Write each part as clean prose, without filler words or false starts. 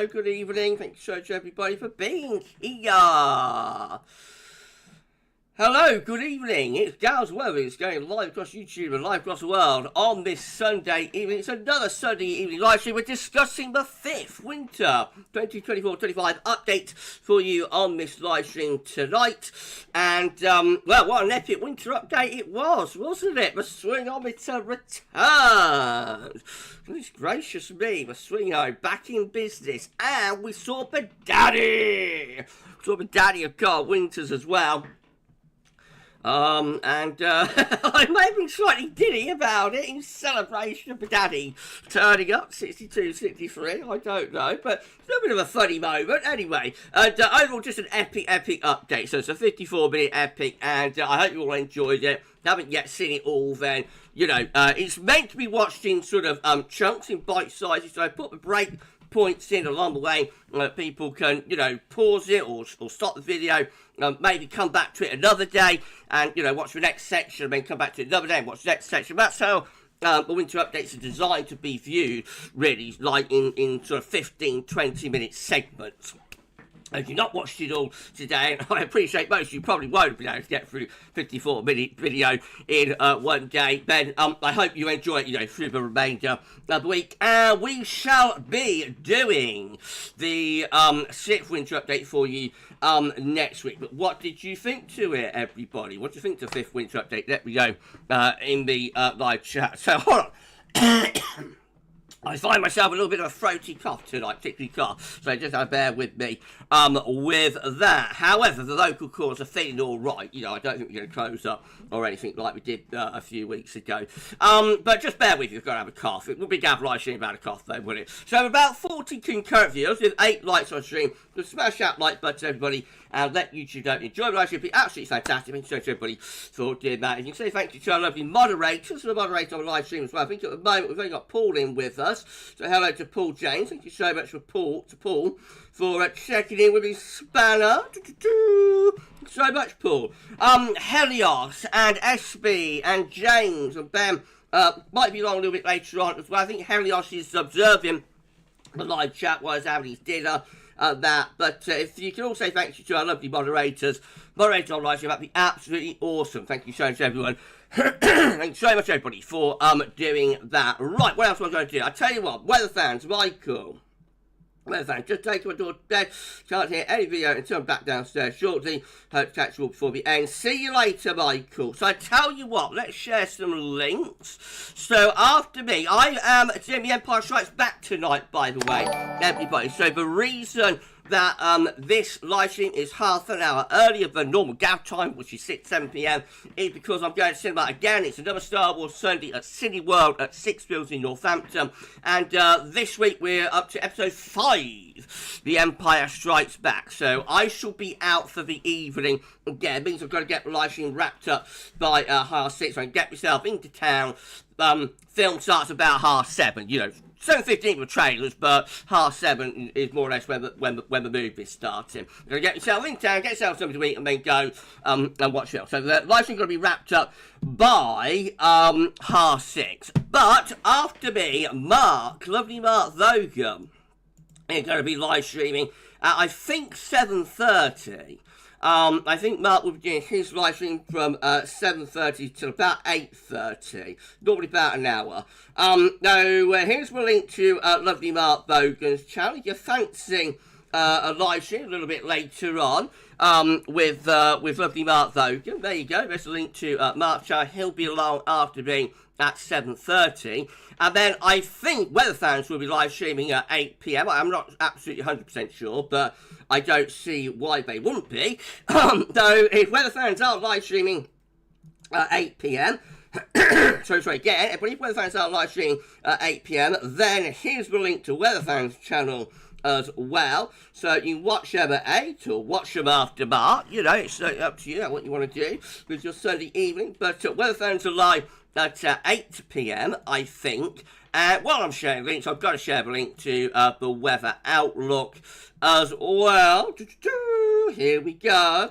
Good evening. Thank you so much, everybody, for being here. Hello, good evening. It's GavsWeatherVids going live across YouTube and live across the world on this Sunday evening. It's another Sunday evening live stream. We're discussing the 5th winter 2024-25 update for you on this live stream tonight. And, well, what an epic winter update it was, wasn't it? The swingometer returned. Goodness gracious me, the swingo back in business. And we saw the daddy. We saw the daddy of Carl Winters as well. I may have been slightly giddy about it in celebration of the daddy turning up, 62, 63, I don't know, but it's a bit of a funny moment anyway. And overall, just an epic update. So it's a 54-minute epic, and I hope you all enjoyed it. Haven't yet seen it all, then, you know, it's meant to be watched in sort of chunks, in bite sizes, so I put the break points in along the way. People can, you know, pause it or stop the video, maybe come back to it another day and, you know, watch the next section and then come back to it another day and watch the next section. That's how the winter updates are designed to be viewed, really, like in sort of 15, 20-minute segments. If you've not watched it all today, and I appreciate most of you probably won't be able to get through 54-minute video in one day, then I hope you enjoy it, you know, through the remainder of the week. We shall be doing the 6th winter update for you next week. But what did you think to it, everybody? What do you think of the 5th winter update? Let me know in the live chat. So, hold on. I find myself a little bit of a throaty cough tonight, particularly cough, so just bear with me with that. However, the local calls are feeling all right. You know, I don't think we're going to close up or anything like we did a few weeks ago. But just bear with you if you've got to have a cough. It would be Gav live stream about a cough, though, wouldn't it? So about 40 concurrent viewers with 8 likes on stream. So smash that like button, everybody, and let YouTube know. Enjoy the live stream. It'd be absolutely fantastic. Thank you so much, everybody, for doing that. And you can say thank you to our lovely moderators who are moderating on the live stream as well. I think at the moment we've only got Paul in with us. So hello to Paul James. Thank you so much for Paul for checking in with his spanner. Thank you so much, Paul. Helios and SB and James and Ben might be along a little bit later on as well. I think Helios is observing the live chat while he's having his dinner. But if you can all say thank you to our lovely moderators on live stream, that'd be absolutely awesome. Thank you so much, everyone. Thank you so much, everybody, for doing that. Right, what else am I going to do? I tell you what, weather fans, Michael. Weather fans, just take my door to bed. Can't hear any video until I'm back downstairs shortly. Hope to catch you all before the end. See you later, Michael. So I tell you what, let's share some links. So after me, I am doing the Empire Strikes Back tonight, by the way, everybody. So the reason that this live stream is half an hour earlier than normal Gav time, which is 7 p.m, is because I'm going to cinema again. It's another Star Wars Sunday at Cineworld at Sixfields in Northampton. And this week we're up to episode 5, The Empire Strikes Back. So I shall be out for the evening. Again, it means I've got to get the live stream wrapped up by 6:30, so I can get myself into town. Film starts about 7:30, you know. 7:15 with trailers, but 7:30 is more or less when the movie's starting. You're going to get yourself in town, get yourself something to eat, and then go and watch it. So the live stream's going to be wrapped up by 6:30. But after me, Mark, lovely Mark Logan, is going to be live streaming at, I think, 7:30. I think Mark will be doing his live stream from 7:30 till about 8:30, normally about an hour. Now, here's the link to lovely Mark Bogan's channel. If you're fancying a live stream a little bit later on with lovely Mark Bogan, there you go. There's a link to Mark's channel. He'll be along after me at 7:30. And then I think Weather Fans will be live streaming at 8 p.m. I'm not absolutely 100% sure, but I don't see why they wouldn't be. Though if Weather Fans are live streaming at 8 p.m, sorry again, but if Weather Fans are live streaming at 8 p.m, then here's the link to Weather Fans' channel as well. So you can watch them at 8 or watch them after Mark. You know, it's up to you what you want to do with your Sunday evening. But Weather Fans are live at 8 p.m, I think. While I'm sharing links, I've got to share the link to the Weather Outlook as well. Here we go.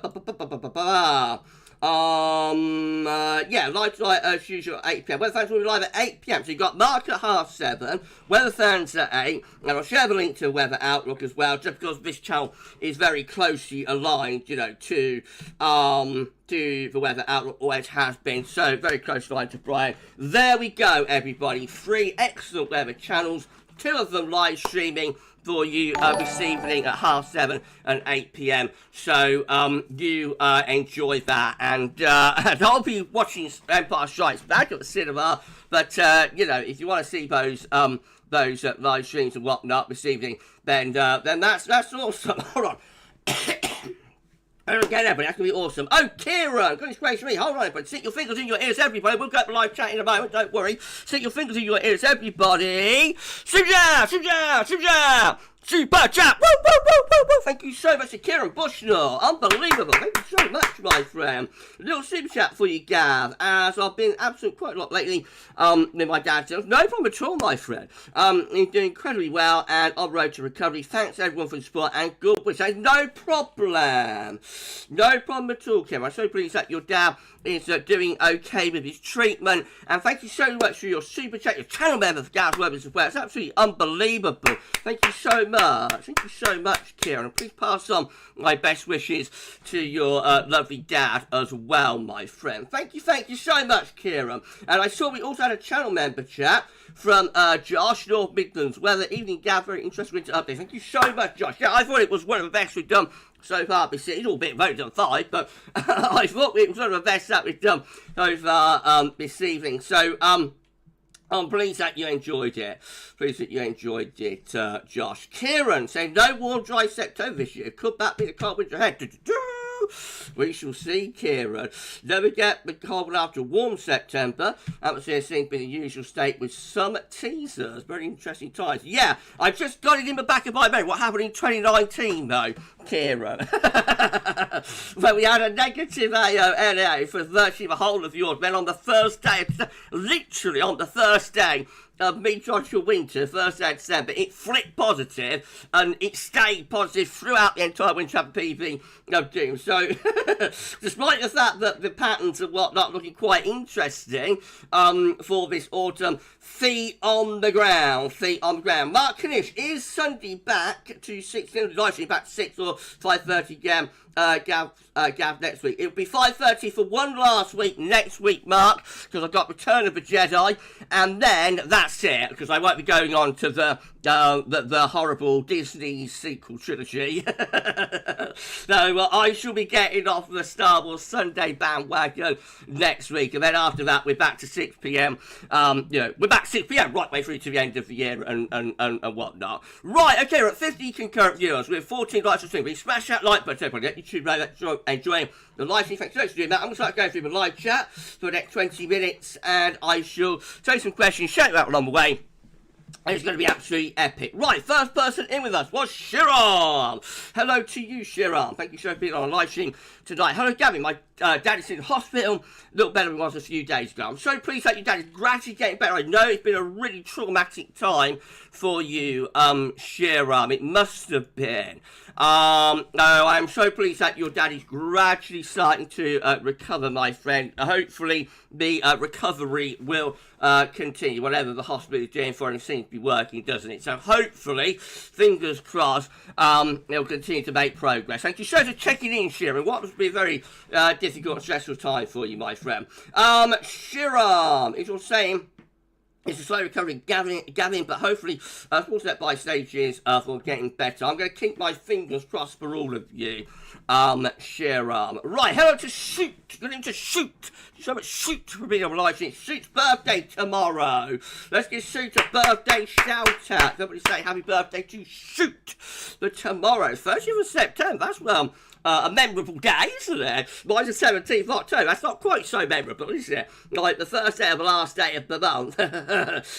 Yeah, live tonight as usual at 8 p.m. Weather Fans will be live at 8 p.m. So you've got Mark at 7:30, Weather Fans at 8, and I'll share the link to Weather Outlook as well, just because this channel is very closely aligned, you know, to the Weather Outlook, always has been, so very close aligned to Brian. There we go, everybody. 3 excellent weather channels, 2 of them live streaming for you this evening at 7:30 and 8 p.m. So you enjoy that, and I'll be watching Empire Strikes Back at the cinema. But you know, if you want to see those live streams and whatnot this evening, then that's awesome. Hold on. Okay, everybody, that's going to be awesome. Oh, Kieran, goodness gracious me, hold on, everybody. Stick your fingers in your ears, everybody. We'll go to live chat in a moment, don't worry. Stick your fingers in your ears, everybody. Super chat! Woo, woo, woo, woo, woo. Thank you so much to Kieran Bushnell. Unbelievable. Thank you so much, my friend. A little super chat for you, Gav, as I've been absent quite a lot lately with my dad's health. No problem at all, my friend. He's doing incredibly well and on road to recovery. Thanks, everyone, for the support and good wishes. No problem. No problem at all, Kieran. I'm so pleased that your dad is doing okay with his treatment. And thank you so much for your super chat, your channel member for GavsWeatherVids as well. It's absolutely unbelievable. Thank you so much. Thank you so much, Kieran. Please pass on my best wishes to your lovely dad as well, my friend. Thank you so much, Kieran. And I saw we also had a channel member chat from Josh, North Midlands Weather. Evening, Gav, very interesting winter update. Thank you so much, Josh. Yeah, I thought it was one of the best we've done so far this year. It's all a bit voted on 5, but I thought it was one of the best that we've done so far this evening. So, I'm pleased that you enjoyed it. Pleased that you enjoyed it, Josh. Kieran saying, no warm, dry September this year. Could that be the cold winter ahead? We shall see, Kieran. Never get the cold after a warm September. Atmosphere seems to be the usual state with some teasers. Very interesting times. Yeah, I just got it in the back of my mind. What happened in 2019, though, Kieran? Where we had a negative AONA for virtually the whole of yours. Then on the first day, literally on the first day of mid-tropical winter, first day of December, it flipped positive, and it stayed positive throughout the entire winter of PV of Doom. So, despite the fact that the patterns and whatnot looking quite interesting for this autumn, feet on the ground. Mark Knish, is Sunday back to 6, likely back to 6 or 5:30 Gav next week. It'll be 5:30 for one last week next week, Mark, because I've got Return of the Jedi, and then that's it, because I won't be going on to the horrible Disney sequel trilogy. So I shall be getting off the Star Wars Sunday bandwagon next week, and then after that we're back to 6 p.m. You know, we're back 6 p.m. right way through to the end of the year and whatnot. Right, okay, we're at 50 concurrent viewers. We have 14 likes on stream. Please smash that like button, everybody. Let YouTube know that you're enjoying the live stream. Thanks so much for doing that. I'm going to start going through the live chat for the next 20 minutes, and I shall take some questions, shout out along the way. It's going to be absolutely epic. Right, first person in with us was Shiram. Hello to you, Shiram. Thank you so much for being on a live stream tonight. Hello, Gavin. My dad is in hospital. A little better than it was a few days ago. I'm so pleased that your dad is gradually getting better. I know it's been a really traumatic time for you, Shiram. It must have been. No, I'm so pleased that your dad is gradually starting to recover, my friend. Hopefully, the recovery will continue. Whatever the hospital is doing for him seems to be working, doesn't it? So hopefully, fingers crossed, they'll continue to make progress. Thank you so much for checking in, Shiram. What must be a very difficult and stressful time for you, my friend. Shiram is all saying, it's a slow recovery, Gavin, but hopefully small step by stages for getting better. I'm going to keep my fingers crossed for all of you, Shiram. Right, hello to Shoot. Good evening to Shoot. Thank you so much, Shoot, for being on live stream. Shoot's birthday tomorrow. Let's give Shoot a birthday shout out. Everybody say happy birthday to Shoot for tomorrow, 30th of September. That's a memorable day, isn't it? Mine's the 17th of October. That's not quite so memorable, is it? Like the first day of the last day of the month.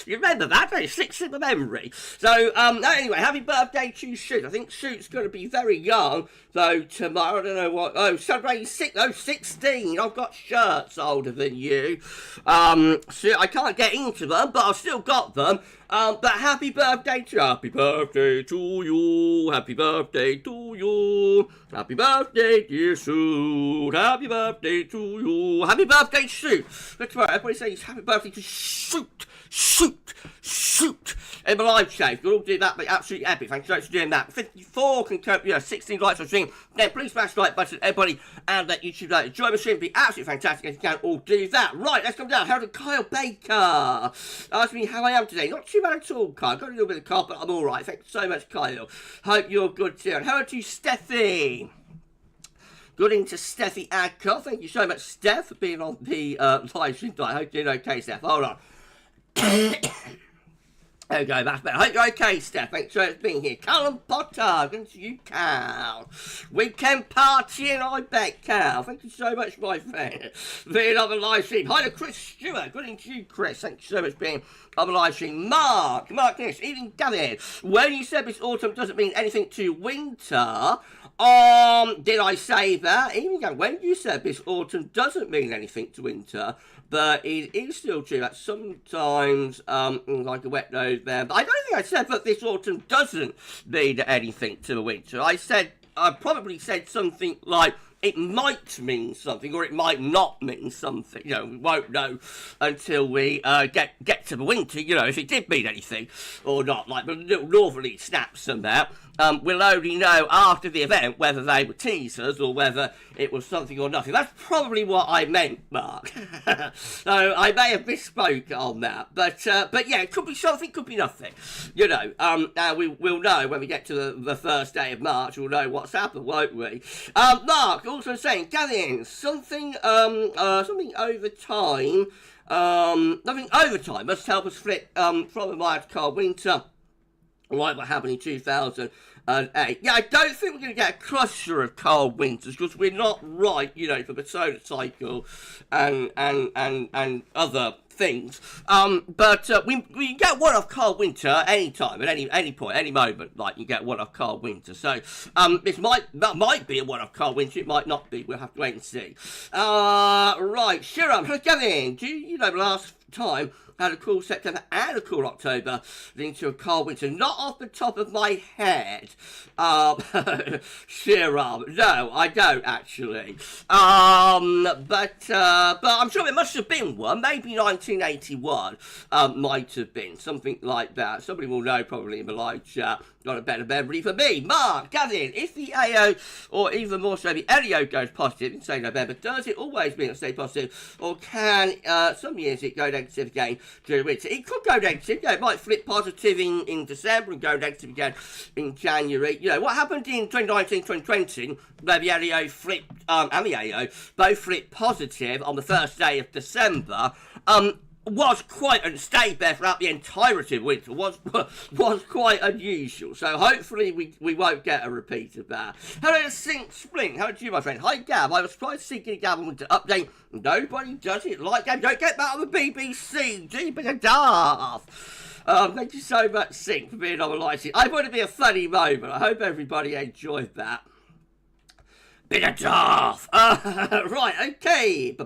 You remember that? It sticks in the memory. So, anyway, happy birthday to Shoot. I think Shoot's going to be very young, though, tomorrow. I don't know what. Oh, celebrating 16. I've got shirts older than you. So I can't get into them, but I've still got them. But happy birthday to you. Happy birthday to you. Happy birthday to you. Happy birthday, dear Sue. Happy birthday to you. Happy birthday, Sue. That's right, everybody says happy birthday to Shoot. In my live show, you'll all do that, but absolutely epic. Thanks so much for doing that. 54 can cope, 16 likes on stream. Then please smash the like button, everybody, and that YouTube like. Enjoy my stream, be absolutely fantastic if you can all do that. Right, let's come down. How did Kyle Baker ask me how I am today? Not too bad at all, Kyle. Got a little bit of cough, but I'm alright. Thanks so much, Kyle. Hope you're good too. And how are you, Steffi? Good into Steffi Adcock. Thank you so much, Steph, for being on the live stream. I hope you're doing okay, Steph. Hold on. There we go, that's better. Hope you're okay, Steph. Thanks for being here. Callum Potter, good to you, Cal. Weekend partying, I bet, Cal. Thank you so much, my friend, for being on the live stream. Hi to Chris Stewart. Good to you, Chris. Thank you so much for being on the live stream. Mark this, even Gavin. When you said this autumn doesn't mean anything to winter, did I say that? Even Gavin, when you said this autumn doesn't mean anything to winter, but it is still true that sometimes, like a wet nose there, but I don't think I said that this autumn doesn't mean anything to the winter. I probably said something like, it might mean something, or it might not mean something. You know, we won't know until we get to the winter, you know, if it did mean anything or not. Like the little northerly snaps and that. We'll only know after the event whether they were teasers or whether it was something or nothing. That's probably what I meant, Mark. So I may have misspoke on that, but yeah, it could be something, could be nothing. You know, we'll know when we get to the first day of March. We'll know what's happened, won't we? Mark also saying, Gavin, something over time. Nothing over time must help us flip from a mild cold winter. Like what happened in 2008. Yeah, I don't think we're going to get a cluster of cold winters because we're not right, you know, for the solar cycle and other things. But we get one off cold winter any time, at any point, any moment. Like you get one off cold winter. So this might be a one off cold winter. It might not be. We'll have to wait and see. Right, Shiram, hello, Gavin. Do you know the last time had a cool September and a cool October, leading to a cold winter? Not off the top of my head, Shiram. No, I don't actually. But I'm sure it must have been one. Maybe 1981 might have been something like that. Somebody will know probably in the live chat. Got a better memory for me. Mark, Gavin, if the AO or even more so the LEO goes positive in say November, does it always mean it'll stay positive, or can some years it go negative again during winter? It could go negative. Yeah, it might flip positive in December and go negative again in January. You know what happened in 2019, 2020, where the LEO flipped and the AO both flipped positive on the first day of December. Was quite and stayed there throughout the entirety of winter. Was quite unusual. So hopefully we won't get a repeat of that. Hello, Sink Spring. How are you, my friend? Hi, Gav. I was surprised to see Gilly Gav wanted to update. Nobody does it like Gav. Don't get that on the BBC. Gee, bit of daft. Thank you so much, Sink, for being on the live stream. I thought it'd be a funny moment. I hope everybody enjoyed that. Bit of daft. Right, okay.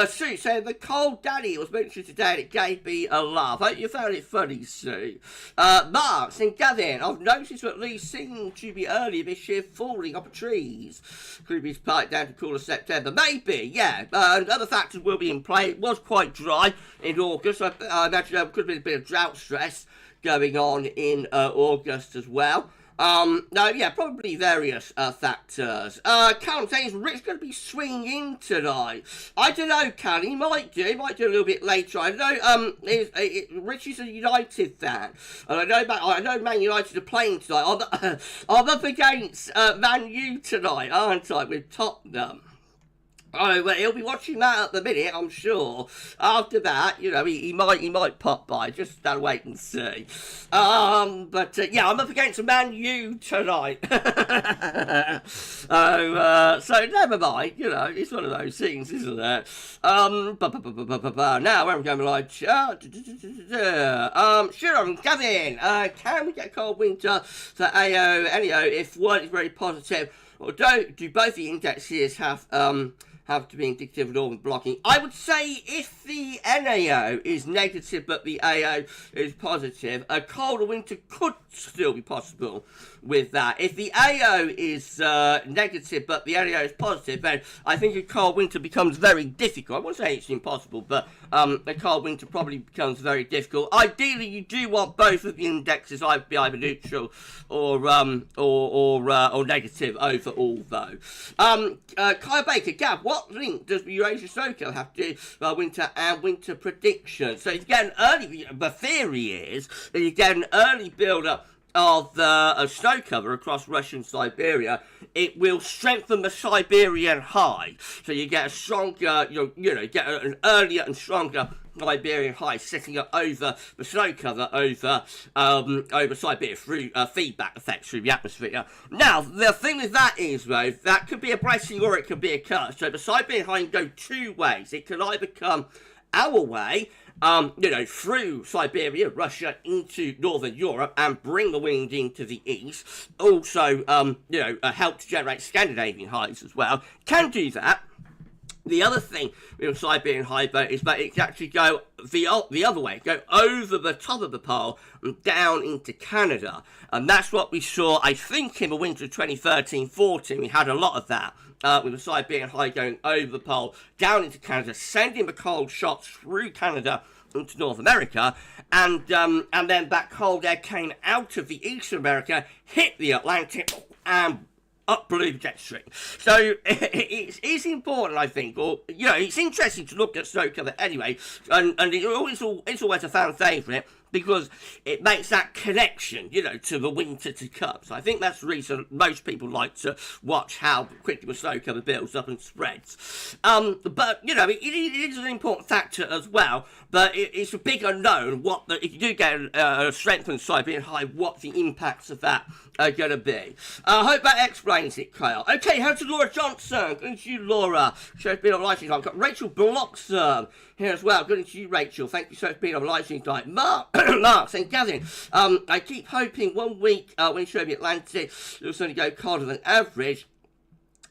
Sue said the cold daddy was mentioned today and it gave me a laugh. Hope you found it funny, Sue. Mark saying, Gavin, I've noticed that leaves seem to be earlier this year falling off the trees. Could be pipe down to cooler September. Maybe, yeah. Other factors will be in play. It was quite dry in August. I imagine there could have been a bit of drought stress going on in August as well. No, yeah, probably various factors. Callum saying, Rick's going to be swinging in tonight. I don't know, Callum, he might do a little bit later. I know, Rich is a United fan, and I know Man United are playing tonight. I'm up against Man U tonight, aren't I, with Tottenham. Oh, well, he'll be watching that at the minute, I'm sure. After that, you know, he might pop by. Just wait and see. Yeah, I'm up against Man U tonight. So never mind. You know, it's one of those things, isn't it? Now, where I'm going live chat. Sure, Gavin. Can we get a cold winter for AO, LEO if one is very positive? Or do both the indexes have have to be indicative of northern blocking. I would say if the NAO is negative but the AO is positive, a colder winter could still be possible with that. If the AO is negative but the NAO is positive, then I think a cold winter becomes very difficult. I wouldn't say it's impossible, but a cold winter probably becomes very difficult. Ideally, you do want both of the indexes either be either neutral or negative overall, though. Kyle Baker, Gav, what link does Eurasia Snowco have to winter and winter prediction? So you get an early, the theory is that you get an early build-up of snow cover across Russia and Siberia. It will strengthen the Siberian high, so you get a stronger, get an earlier and stronger Siberian high sitting up over the snow cover over Siberia through feedback effects through the atmosphere. Now, the thing with that is, though, that could be a blessing or it could be a curse. So the Siberian high can go two ways. It could either come our way, through Siberia, Russia, into northern Europe and bring the wind into the east. Also, help to generate Scandinavian highs as well. Can do that. The other thing with Siberian high boat is that it can actually go the other way, go over the top of the pole and down into Canada. And that's what we saw, I think, in the winter of 2013-14. We had a lot of that. With the Siberian high going over the pole, down into Canada, sending the cold shots through Canada into North America, and then that cold air came out of the Eastern America, hit the Atlantic, and up blew the jet stream. So it's important, I think, it's interesting to look at snow cover anyway, and it's always a fan favourite, because it makes that connection, to the winter to come. So I think that's the reason most people like to watch how quickly the snow cover builds up and spreads. But, it is an important factor as well, but it's a big unknown if you do get a strengthened Siberian high, what the impacts of that are going to be. I hope that explains it, Kyle. Okay, how to Laura Johnson. Good to you, Laura. Show's been on live stream. I've got Rachel Bloxham here as well. Good to you, Rachel. Thank you so much for being on live stream tonight. Mark saying, Gavin, I keep hoping 1 week when you show me Atlantic, it'll certainly go colder than average.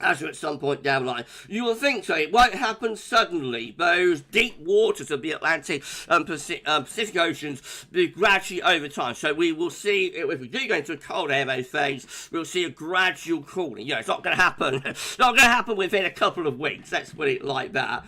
As at some point down the line, you will think so. It won't happen suddenly. Those deep waters of the Atlantic and Pacific Oceans will gradually over time. So we will see, if we do go into a cold air phase, we'll see a gradual cooling. It's not going to happen. It's not going to happen within a couple of weeks. Let's put it like that.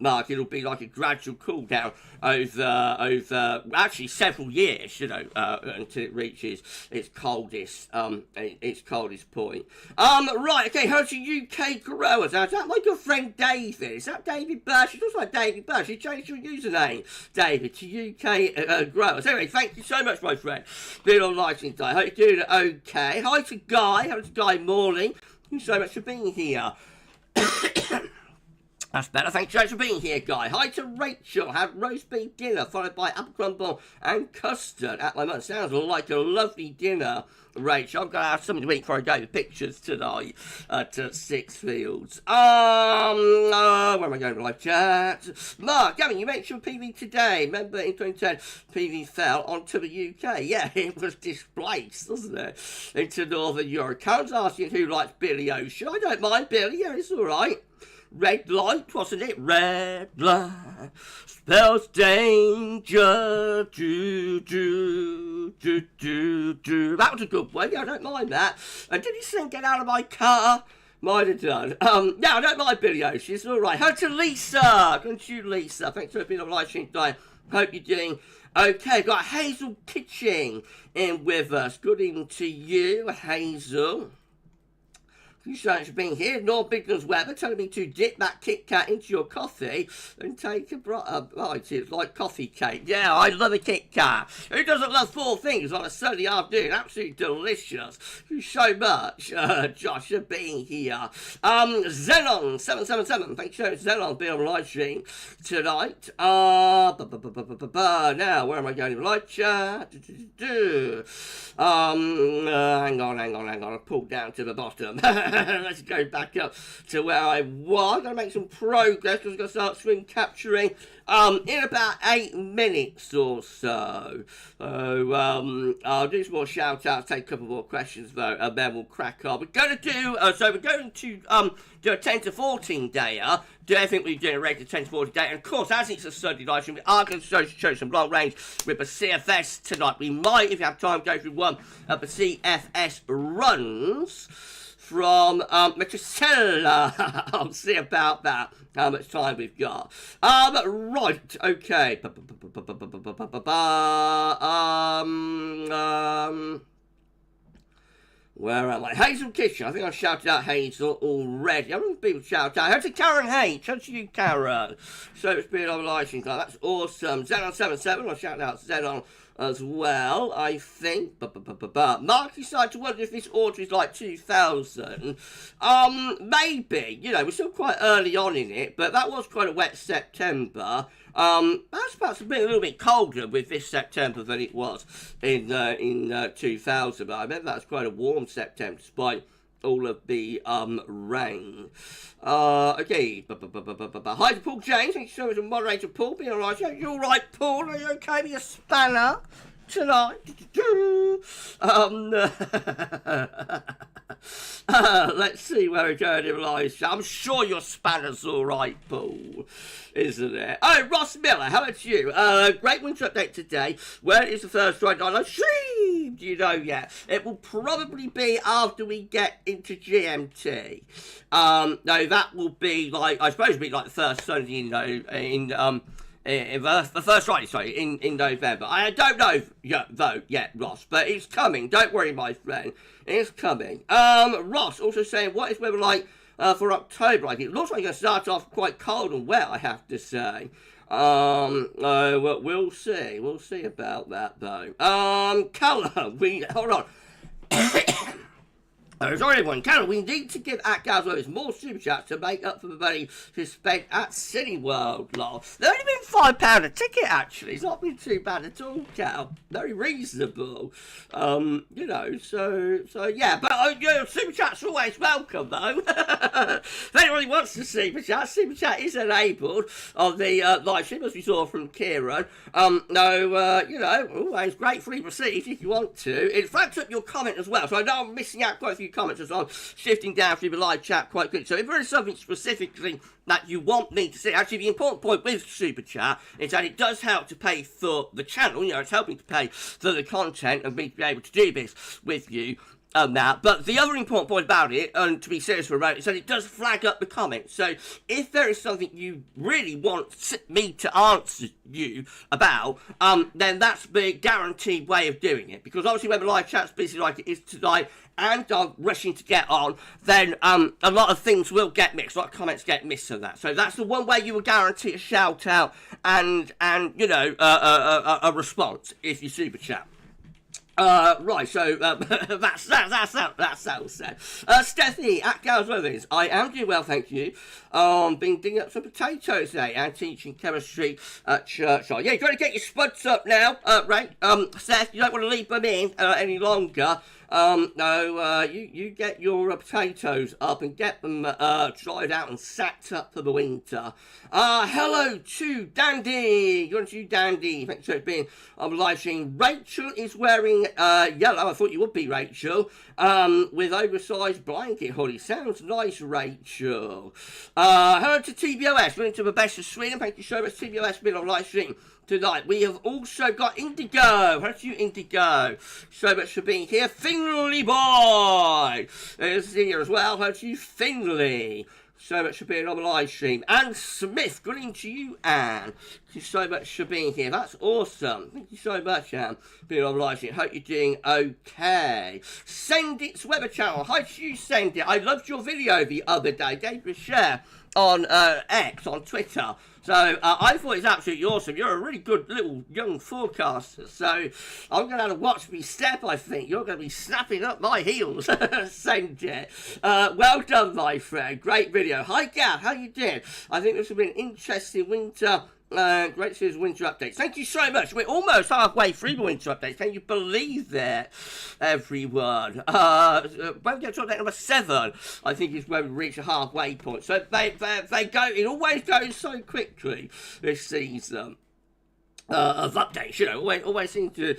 Mark, it'll be like a gradual cool down over actually several years, until it reaches its coldest point. Right, okay, how's your UK growers? Now, is that my good friend David? Is that David Bush? It looks like David Bush. You changed your username, David, to UK growers. Anyway, thank you so much, my friend. Been on live today. Hope you're doing okay. Hi to Guy. Hi to Guy Morley. Thank you so much for being here. That's better. Thanks so much for being here, Guy. Hi to Rachel. Had roast beef dinner, followed by apple crumble and custard at my mum. Sounds like a lovely dinner, Rachel. I'm going to have something to eat before I go to pictures tonight at Sixfields. Where am I going to live chat? Mark, Gavin, you mentioned PV today. Remember in 2010, PV fell onto the UK. Yeah, it was displaced, wasn't it? Into Northern Europe. Comes asking who likes Billy Ocean. I don't mind Billy. Yeah, it's all right. Red light, wasn't it? Red light spells danger. Do, do, do, do, do. That was a good one. Yeah, I don't mind that. Did he sing Get Out of My Car? Might have done. Yeah, I don't mind Billy Ocean. It's all right. Hello to Lisa. Good to you, Lisa. Thanks for being on live stream today. Hope you're doing okay. Got Hazel Kitching in with us. Good evening to you, Hazel. You so much for being here. Norm Bigland's Weather telling me to dip that Kit Kat into your coffee and take a bite. It's like coffee cake. Yeah, I love a Kit Kat. Who doesn't love 4 things on a Sunday afternoon? Absolutely delicious. Thank you so much, Josh, for being here. Zenon777. Thank you so much, Zenon, being on live stream tonight. Now, where am I going to live chat? Hang on. I pulled down to the bottom. let's go back up to where I was. I'm going to make some progress because I'm going to start screen capturing in about 8 minutes or so. So I'll do some more shout outs, take a couple more questions though, and then we'll crack on. We're going to do do a 10 to 14 dayer. Do everything we do in a regular 10 to 14 day. And of course, as it's a Sunday live stream, we are going to show some long range with the CFS tonight. We might, if you have time, go through one of the CFS runs from Metacella. I'll see about that, how much time we've got. Right, okay. Where am I? Hazel Kitchen. I think I've shouted out Hazel already. I don't know if people shout out. How to Karen H. How to you, Karen? So it's been on live stream. That's awesome. Zenon77. I'll shout out Zenon as well, I think. Mark decided to wonder if this order is like 2000. Maybe. You know, we're still quite early on in it, but that was quite a wet September. That's perhaps a little bit colder with this September than it was in 2000. But I remember that was quite a warm September despite all of the rain. Okay. Hi to Paul James. Thank you so much for moderator Paul. Being alright. You alright, Paul? Are you okay with your spanner tonight? Let's see where we're going in live. I'm sure your spanner's alright, Paul. Isn't it? Oh, Ross Miller, how about you? Great winter update today. Where is the first ride on stream? Do you know yet? It will probably be after we get into GMT. No, that will be like, I suppose, be like the first Sunday the first Friday, sorry, in November. I don't know yet, Ross, but it's coming. Don't worry, my friend. It's coming. Ross also saying, what is weather like for October? Like, it looks like it's going to start off quite cold and wet, I have to say. Well, we'll see. We'll see about that, though. Colour, hold on. Sorry everyone, Carol, we need to give at GavsWeatherVids more super chats to make up for the money to spend at Cineworld, lol. They've only been £5 a ticket, actually. It's not been too bad at all, Cal. Very reasonable. You know, so yeah. But, super chats are always welcome, though. If anybody wants to super chat is enabled on the live stream, as we saw from Kieran. You know, always gratefully received if you want to. It flags up your comment as well, so I know I'm missing out quite a few comments as I'm shifting down through the live chat quite quickly. So if there is something specifically that you want me to see, actually the important point with Super Chat is that it does help to pay for the channel. You know, it's helping to pay for the content and me to be able to do this with you. But the other important point about it, and to be serious for a moment, is that it does flag up the comments. So if there is something you really want me to answer you about, then that's the guaranteed way of doing it. Because obviously when the live chat's busy like it is tonight, and I'm rushing to get on, then a lot of things will get mixed, a lot of comments get missed on that. So that's the one way you will guarantee a shout out and you know, a response if you super chat. Right, so that's all said. Stephanie at GavsWeatherVids, I am doing well, thank you. Been digging up some potatoes today and teaching chemistry at church. Yeah, you've got to get your spuds up now, right? Seth, you don't want to leave them in any longer. You get your potatoes up and get them dried out and sacked up for the winter. Hello to Dandy. You're on to you, Dandy. Thanks for being on the live stream. Rachel is wearing yellow. I thought you would be, Rachel. With oversized blanket hoodie. Sounds nice, Rachel. Hello to TBOS. We're into the best of Sweden. Thank you so much, TBOS, being on live stream tonight. We have also got Indigo. How do you, Indigo? So much for being here. Finley Boy is here as well. How do you, Finley? So much for being on the live stream. Anne Smith, good evening to you, Anne. Thank you so much for being here. That's awesome. Thank you so much, Anne, for being on the live stream. Hope you're doing okay. Send It's Weather Channel. Hi to you, Send It. I loved your video the other day. Gave you a share on X, on Twitter. So I thought it's absolutely awesome. You're a really good little young forecaster. So I'm going to have to watch me step, I think. You're going to be snapping up my heels. Send it. Well done, my friend. Great video. Hi, Gav. How you doing? I think this will be an interesting winter Great series of winter updates. Thank you so much. We're almost halfway through the winter updates. Can you believe that, everyone? When we get to update number 7, I think is where we reach a halfway point. So they go. It always goes so quickly this season. Of updates, you know, always seem to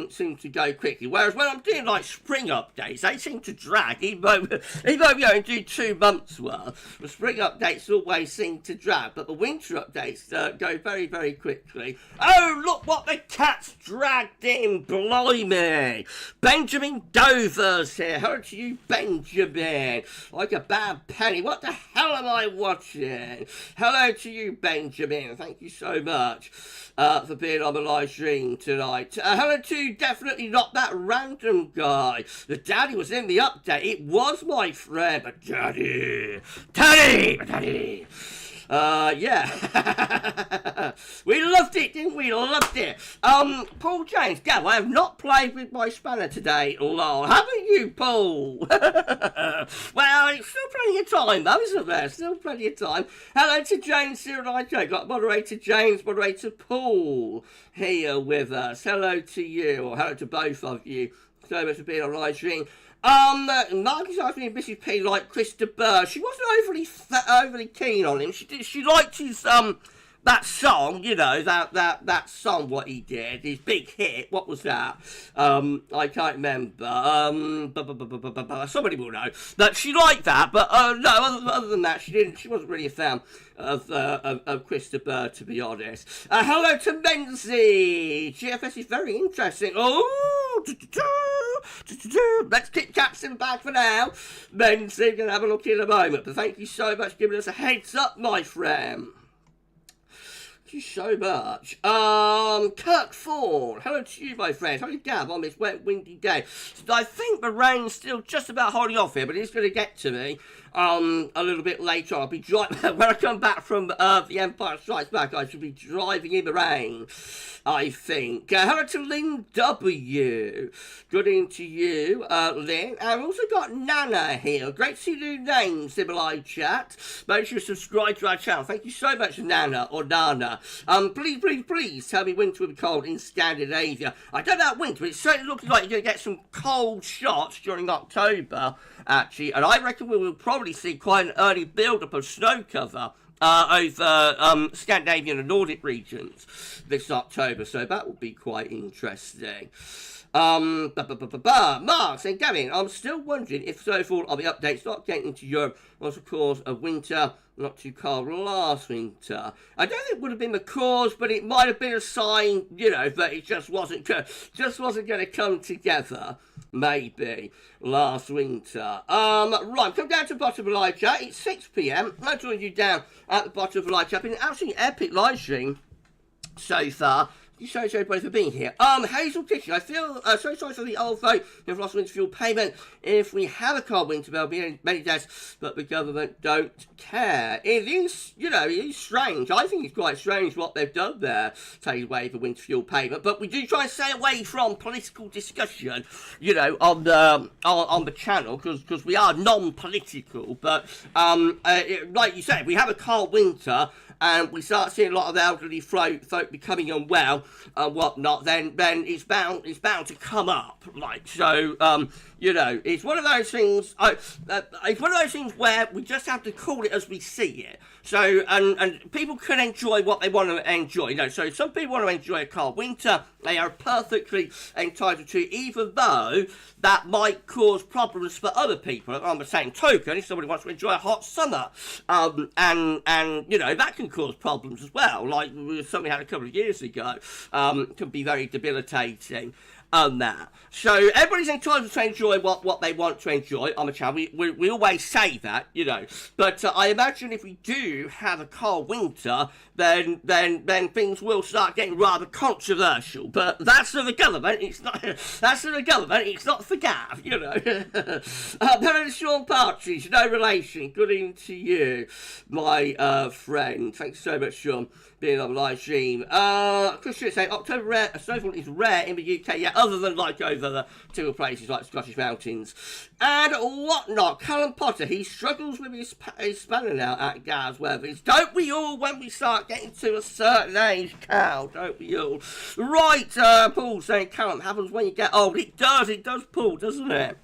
seem to go quickly. Whereas when I'm doing like spring updates, they seem to drag. Even though you know, do 2 months worth, the spring updates always seem to drag. But the winter updates go very, very quickly. Oh, look what the cat's dragged in! Blimey! Benjamin Dover's here. Hello to you, Benjamin. Like a bad penny. What the hell am I watching? Hello to you, Benjamin. Thank you so much. For being on the live stream tonight. Hello to Definitely Not That Random Guy. The daddy was in the update. It was my friend, but daddy. Yeah. We loved it, didn't we? Loved it. Paul James, Gav, I have not played with my spanner today, lol. Haven't you, Paul? Well, it's still plenty of time, though, isn't there? Still plenty of time. Hello to James Cyrilico. Got moderator James, moderator Paul here with us. Hello to you, or hello to both of you. So much for being on live stream. Marcus asked me if Mrs. P liked Chris de Burgh. She wasn't overly keen on him. She liked his that song, you know, that song what he did, his big hit. What was that? I can't remember. Somebody will know. But she liked that, but no, other than that, she didn't. She wasn't really a fan of Chris de Burgh, to be honest. Hello to Menzie. GFS is very interesting. Oh, let's keep Captain back for now. Menzie, gonna have a look in a moment. But thank you so much for giving us a heads up, my friend. Thank you so much. Kirk Ford. Hello to you, my friend. How are you, Gav, on this wet, windy day? So I think the rain's still just about holding off here, but it's going to get to me a little bit later on. I'll be driving when I come back from the Empire Strikes Back. I should be driving in the rain, I think. Hello to Lynn W. Good evening to you, Lynn. And we've also got Nana here. Great to see new names in the live chat. Make sure you subscribe to our channel. Thank you so much, Nana or Nana. Please tell me winter will be cold in Scandinavia. I don't know about winter, but it certainly looks like you're going to get some cold shots during October, actually. And I reckon we will probably see quite an early build-up of snow cover over Scandinavian and Nordic regions this October, so that will be quite interesting. Mark saying, Gavin, I'm still wondering if so far on the updates not getting into Europe was the cause of winter not too cold last winter. I don't think it would have been the cause, but it might have been a sign, you know, that it just wasn't going to come together, maybe, last winter. Right, come down to the bottom of the live chat. It's 6 p.m. I'll join you down at the bottom of the live chat. Been an absolutely epic live stream so far. Thank you so much for being here. Hazel Tissue, I feel so sorry for the old vote. We've lost winter fuel payment. If we have a cold winter, there'll be many deaths, but the government don't care. It is, you know, it is strange. I think it's quite strange what they've done there, taking away the winter fuel payment. But we do try and stay away from political discussion, you know, on the channel, because we are non-political. But like you said, we have a cold winter, and we start seeing a lot of elderly folk becoming unwell and whatnot, then it's bound to come up. Like, so, you know, it's one of those things. It's one of those things where we just have to call it as we see it. So, and people can enjoy what they want to enjoy. You know, so some people want to enjoy a cold winter. They are perfectly entitled to, even though that might cause problems for other people. On the same token, if somebody wants to enjoy a hot summer, and you know, that can cause problems as well. Like something we had a couple of years ago, can be very debilitating. That. So everybody's entitled to enjoy what they want to enjoy on the channel. We always say that, you know. But I imagine if we do have a cold winter, then things will start getting rather controversial. But that's for the government. It's not. That's for the government. It's not for Gav, you know. Hello, Sean Partridge. No relation. Good evening to you, my friend. Thanks so much, Sean, being on live stream. Chris Stewart saying October snowfall is rare in the UK, yeah, other than like over the two places like Scottish mountains and whatnot. Callum Potter, he struggles with his spelling out at GavsWeatherVids. Don't we all when we start getting to a certain age, Cal? Don't we all? Right, Paul saying Callum happens when you get old. It does, Paul, doesn't it?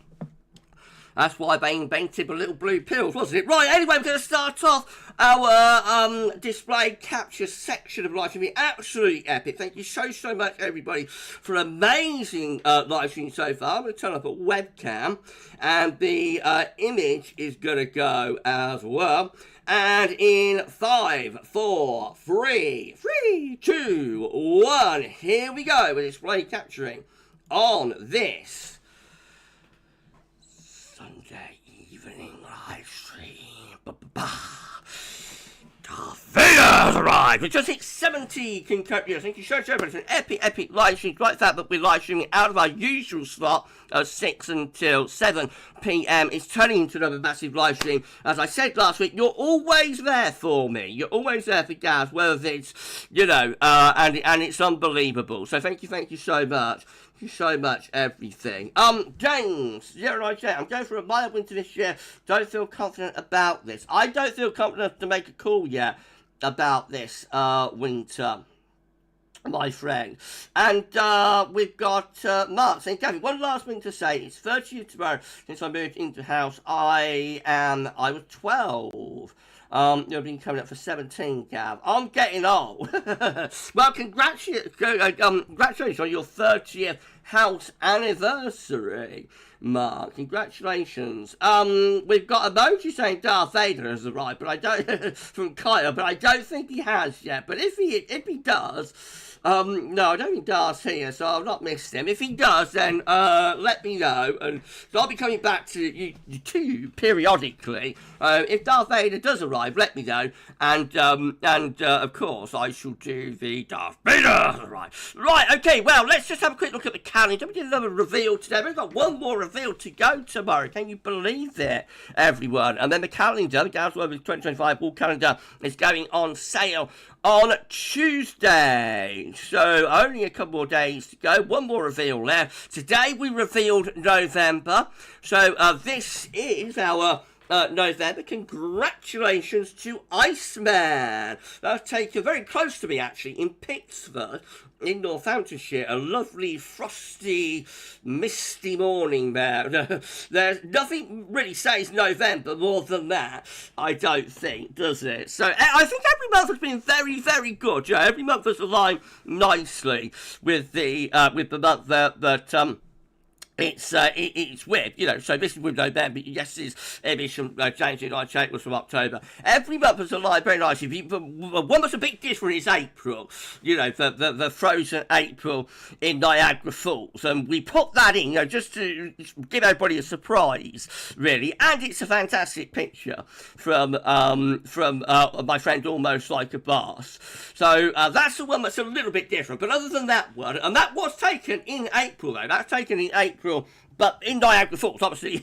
That's why they invented the little blue pills, wasn't it? Right, anyway, we're going to start off our display capture section of live streaming. Absolutely epic. Thank you so much, everybody, for an amazing live stream so far. I'm going to turn up a webcam, and the image is going to go as well. And in 5, 4, 3, 2, 1, here we go. We're display capturing on this Sunday evening live stream. Darth Vader's arrived. We just hit 70 concurrent. Thank you so much. It's an epic live stream. Like that, but we're live streaming out of our usual slot of 6 until 7 p.m. It's turning into another massive live stream. As I said last week, you're always there for me. You're always there for GavsWeatherVids, you know, and it's unbelievable. So thank you so much. Thank you so much, everything. James, 098, I'm going for a mild winter this year. Don't feel confident about this. I don't feel confident to make a call yet about this winter, my friend. And we've got Mark saying, Gavin, one last thing to say. It's 30th tomorrow since I moved into the house. I was 12. You've been coming up for 17, Gav. I'm getting old. Well, congratulations on your 30th house anniversary, Mark. Congratulations. We've got emoji saying Darth Vader has arrived, but I don't from Kyle, but I don't think he has yet. But if he does, no, I don't think Darth's here, so I've not missed him. If he does, then let me know, and so I'll be coming back to you periodically. If Darth Vader does arrive, let me know, and of course I shall do the Darth Vader arrive. Right, okay, well, let's just have a quick look at the calendar. We did another reveal today. We've got one more reveal to go tomorrow. Can you believe it, everyone? And then the calendar, the GavsWeatherVids 2025 wall calendar, is going on sale on Tuesday. So only a couple more days to go. One more reveal left. Today we revealed November. So this is our November. Congratulations to Iceman. That's taken very close to me, actually, in Pittsford, in Northamptonshire. A lovely, frosty, misty morning there. There's nothing really says November more than that, I don't think, does it? So I think every month has been very good. Yeah, every month has aligned nicely with the month that it's with, you know, so this is with November, yes, this is from James in I was from October. Every month was aligned very nicely. One was a bit different is April, you know, the frozen April in Niagara Falls, and we put that in, you know, just to give everybody a surprise, really, and it's a fantastic picture from my friend Almost Like a Boss. So that's the one that's a little bit different, but other than that one, and that was taken in April, though, that's taken in April, but in Niagara Falls, obviously,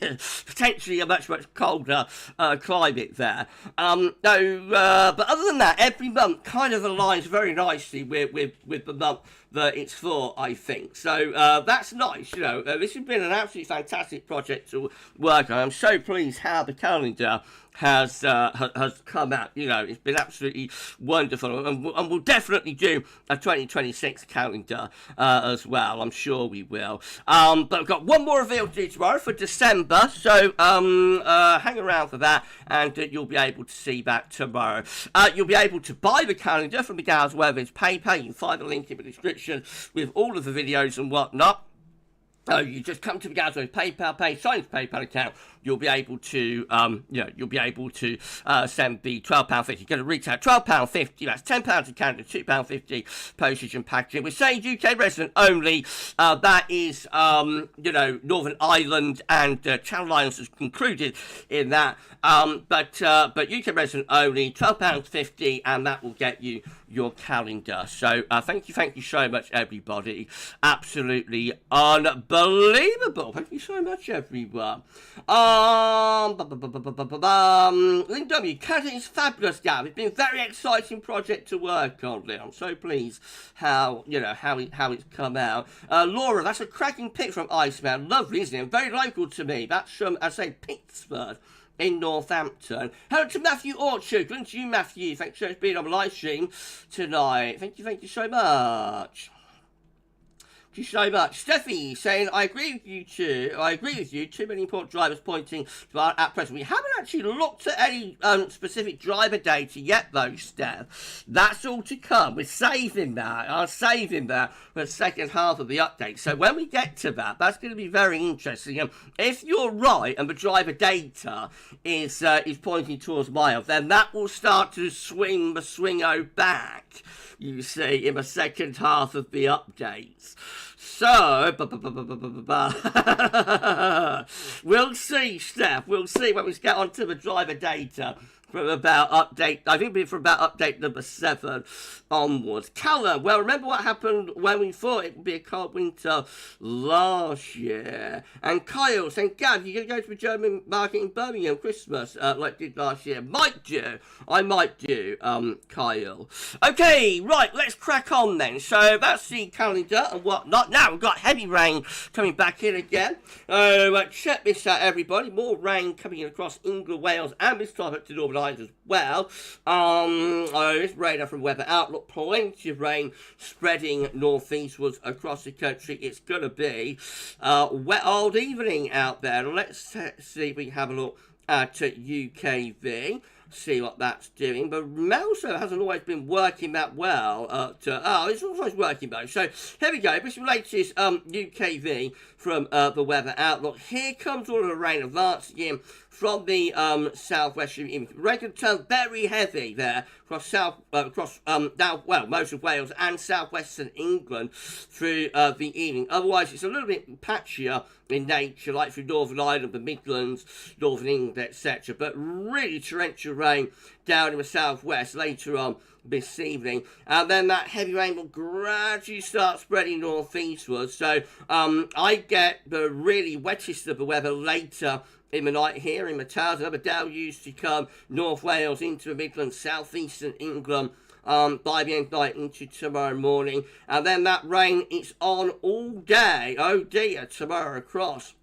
potentially a much colder climate there. But other than that, every month kind of aligns very nicely with the month that it's for, I think. So that's nice, you know. This has been an absolutely fantastic project to work on. I'm so pleased how the calendar has come out. You know, it's been absolutely wonderful, and we'll definitely do a 2026 calendar as well. I'm sure we will. But I've got one more reveal to do tomorrow for December, so hang around for that, and you'll be able to see that tomorrow. You'll be able to buy the calendar from the GavsWeatherVids PayPal. You can find the link in the description with all of the videos and whatnot. You just come to the GavsWeatherVids PayPal page, sign the PayPal account. You'll be able to, you'll be able to send the £12.50. You're going to retail £12.50. That's £10 in Canada, £2.50 postage and packaging. We're saying UK resident only. That is, Northern Ireland and Channel Islands is concluded in that. But UK resident only, £12.50, and that will get you your calendar. So thank you so much, everybody. Absolutely unbelievable. Thank you so much, everyone. Lynn W. Canada is fabulous, Gav. It's been a very exciting project to work on, Lynn. I'm so pleased how it's come out. Laura, that's a cracking pick from Iceman. Lovely, isn't it? Very local to me. That's from, I say, Pittsburgh in Northampton. Hello to Matthew Orchard. Good to you, Matthew. Thanks for being on the live stream tonight. Thank you so much. Thank you so much. Steffi saying, I agree with you too. Too many important drivers pointing to our at present. We haven't actually looked at any specific driver data yet, though, Steph. That's all to come. We're saving that. I'm saving that for the second half of the update. So when we get to that, that's going to be very interesting. If you're right and the driver data is pointing towards miles, then that will start to swing the swingo back, you see, in the second half of the updates. So, we'll see, Steph. We'll see when we get onto the driver data from about update, I think from about update number 7 onwards. Callum, well, remember what happened when we thought it would be a cold winter last year? And Kyle saying, Gav, you're going to go to the German market in Birmingham Christmas like did last year? I might do, Kyle. Okay, right, let's crack on then. So that's the calendar and whatnot. Now we've got heavy rain coming back in again. Check this out, everybody. More rain coming in across England, Wales, and this time up to Northern Ireland as well. This radar from Weather Outlook, plenty of rain spreading northeastwards across the country. It's going to be wet old evening out there. Let's see if we can have a look at UKV. See what that's doing, but Melso hasn't always been working that well. It's always working though. So here we go. This is the latest UKV from the Weather Outlook. Here comes all of the rain advancing in from the southwest. Rain can turn very heavy there across most of Wales and southwestern England through the evening. Otherwise, it's a little bit patchier in nature, like through Northern Ireland, the Midlands, Northern England, etc. But really torrential rain down in the southwest later on this evening, and then that heavy rain will gradually start spreading northeastwards. So I get the really wettest of the weather later in the night here in the Towers. Another deluge to come, North Wales into the Midlands, southeastern England by the end of the night into tomorrow morning. And then that rain is on all day, oh dear, tomorrow across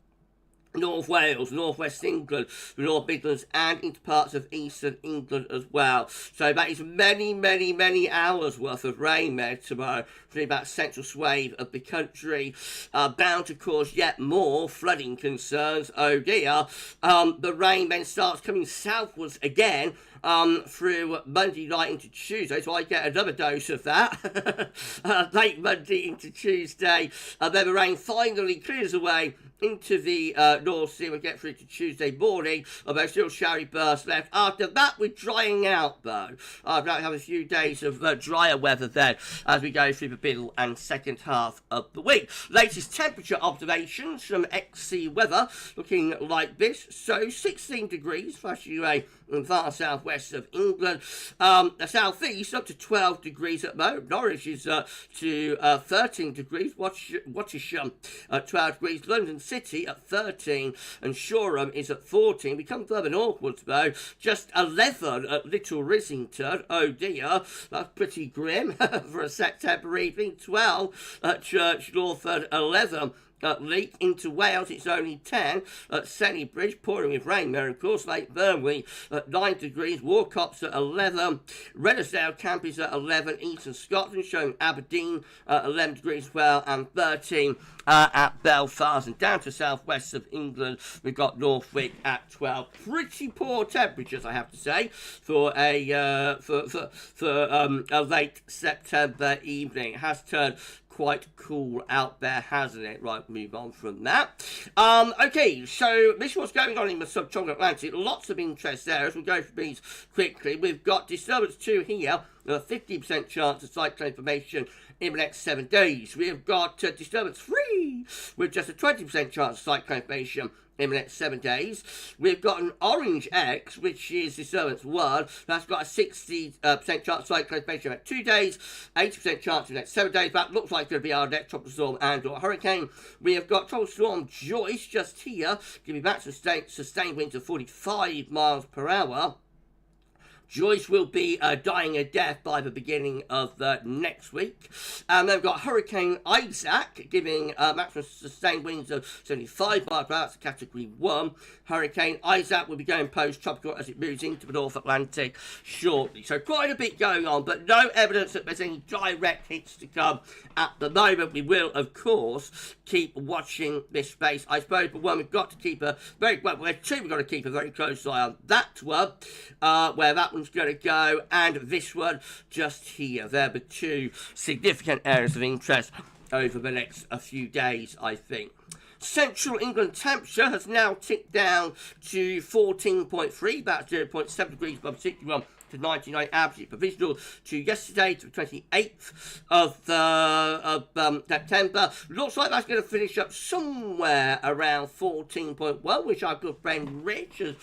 North Wales, North West England, the North Midlands, and into parts of Eastern England as well. So that is many hours worth of rain there tomorrow through that central swathe of the country, bound to cause yet more flooding concerns. Oh dear. The rain then starts coming southwards again through Monday night into Tuesday, so I get another dose of that late Monday into Tuesday, and then the rain finally clears away into the North Sea. We'll get through to Tuesday morning, although still showery bursts left. After that, we're drying out though. I'd like to have a few days of drier weather then as we go through the middle and second half of the week. Latest temperature observations from XC Weather looking like this. So 16 degrees, flashing away in far southwest of England. The southeast up to 12 degrees at the moment. Norwich is to 13 degrees. Wattisham at 12 degrees. London City at 13, and Shoreham is at 14. We come further northwards though, just 11 at Little Rissington. Oh dear, that's pretty grim for a September evening. 12 at Church Lawford, 11 at Leek. Into Wales, it's only 10 at Sennybridge, pouring with rain there, of course. Lake Burnley at 9 degrees, Warcops at 11, Redesdale Camp is at 11, Eastern Scotland showing Aberdeen at 11 degrees as well, and 13 at Belfast. And down to southwest of England, we've got Northwick at 12. Pretty poor temperatures, I have to say, for a late September evening. It has turned quite cool out there, hasn't it? Right, move on from that. Okay, so this is what's going on in the subtropical Atlantic. Lots of interest there as we go through these quickly. We've got disturbance 2 here, a 50% chance of cyclone formation in the next 7 days. We have got disturbance 3 with just a 20% chance of cyclone formation in the next 7 days. We've got an orange X, which is disturbance 1. That's got a 60% chance of cyclone formation in 2 days, 80% chance in the next 7 days. That looks like it's going to be our next tropical storm and or hurricane. We have got tropical storm Joyce just here, giving back sustained winds of 45 miles per hour. Joyce will be dying a death by the beginning of next week. And then we've got Hurricane Isaac, giving maximum sustained winds of 75 miles per hour. That's a Category 1. Hurricane Isaac will be going post-tropical as it moves into the North Atlantic shortly. So quite a bit going on, but no evidence that there's any direct hits to come at the moment. We will, of course, keep watching this space. I suppose, but one, we've got to keep a very, well, we've got to keep a very close eye on that one, where that one's going to go, and this one just here. They're the two significant areas of interest over the next few days, I think. Central England temperature has now ticked down to 14.3, about 0.7 degrees above 61 to 99 average, provisional to yesterday, to the 28th of September. Looks like that's going to finish up somewhere around 14.1, which our good friend Rich has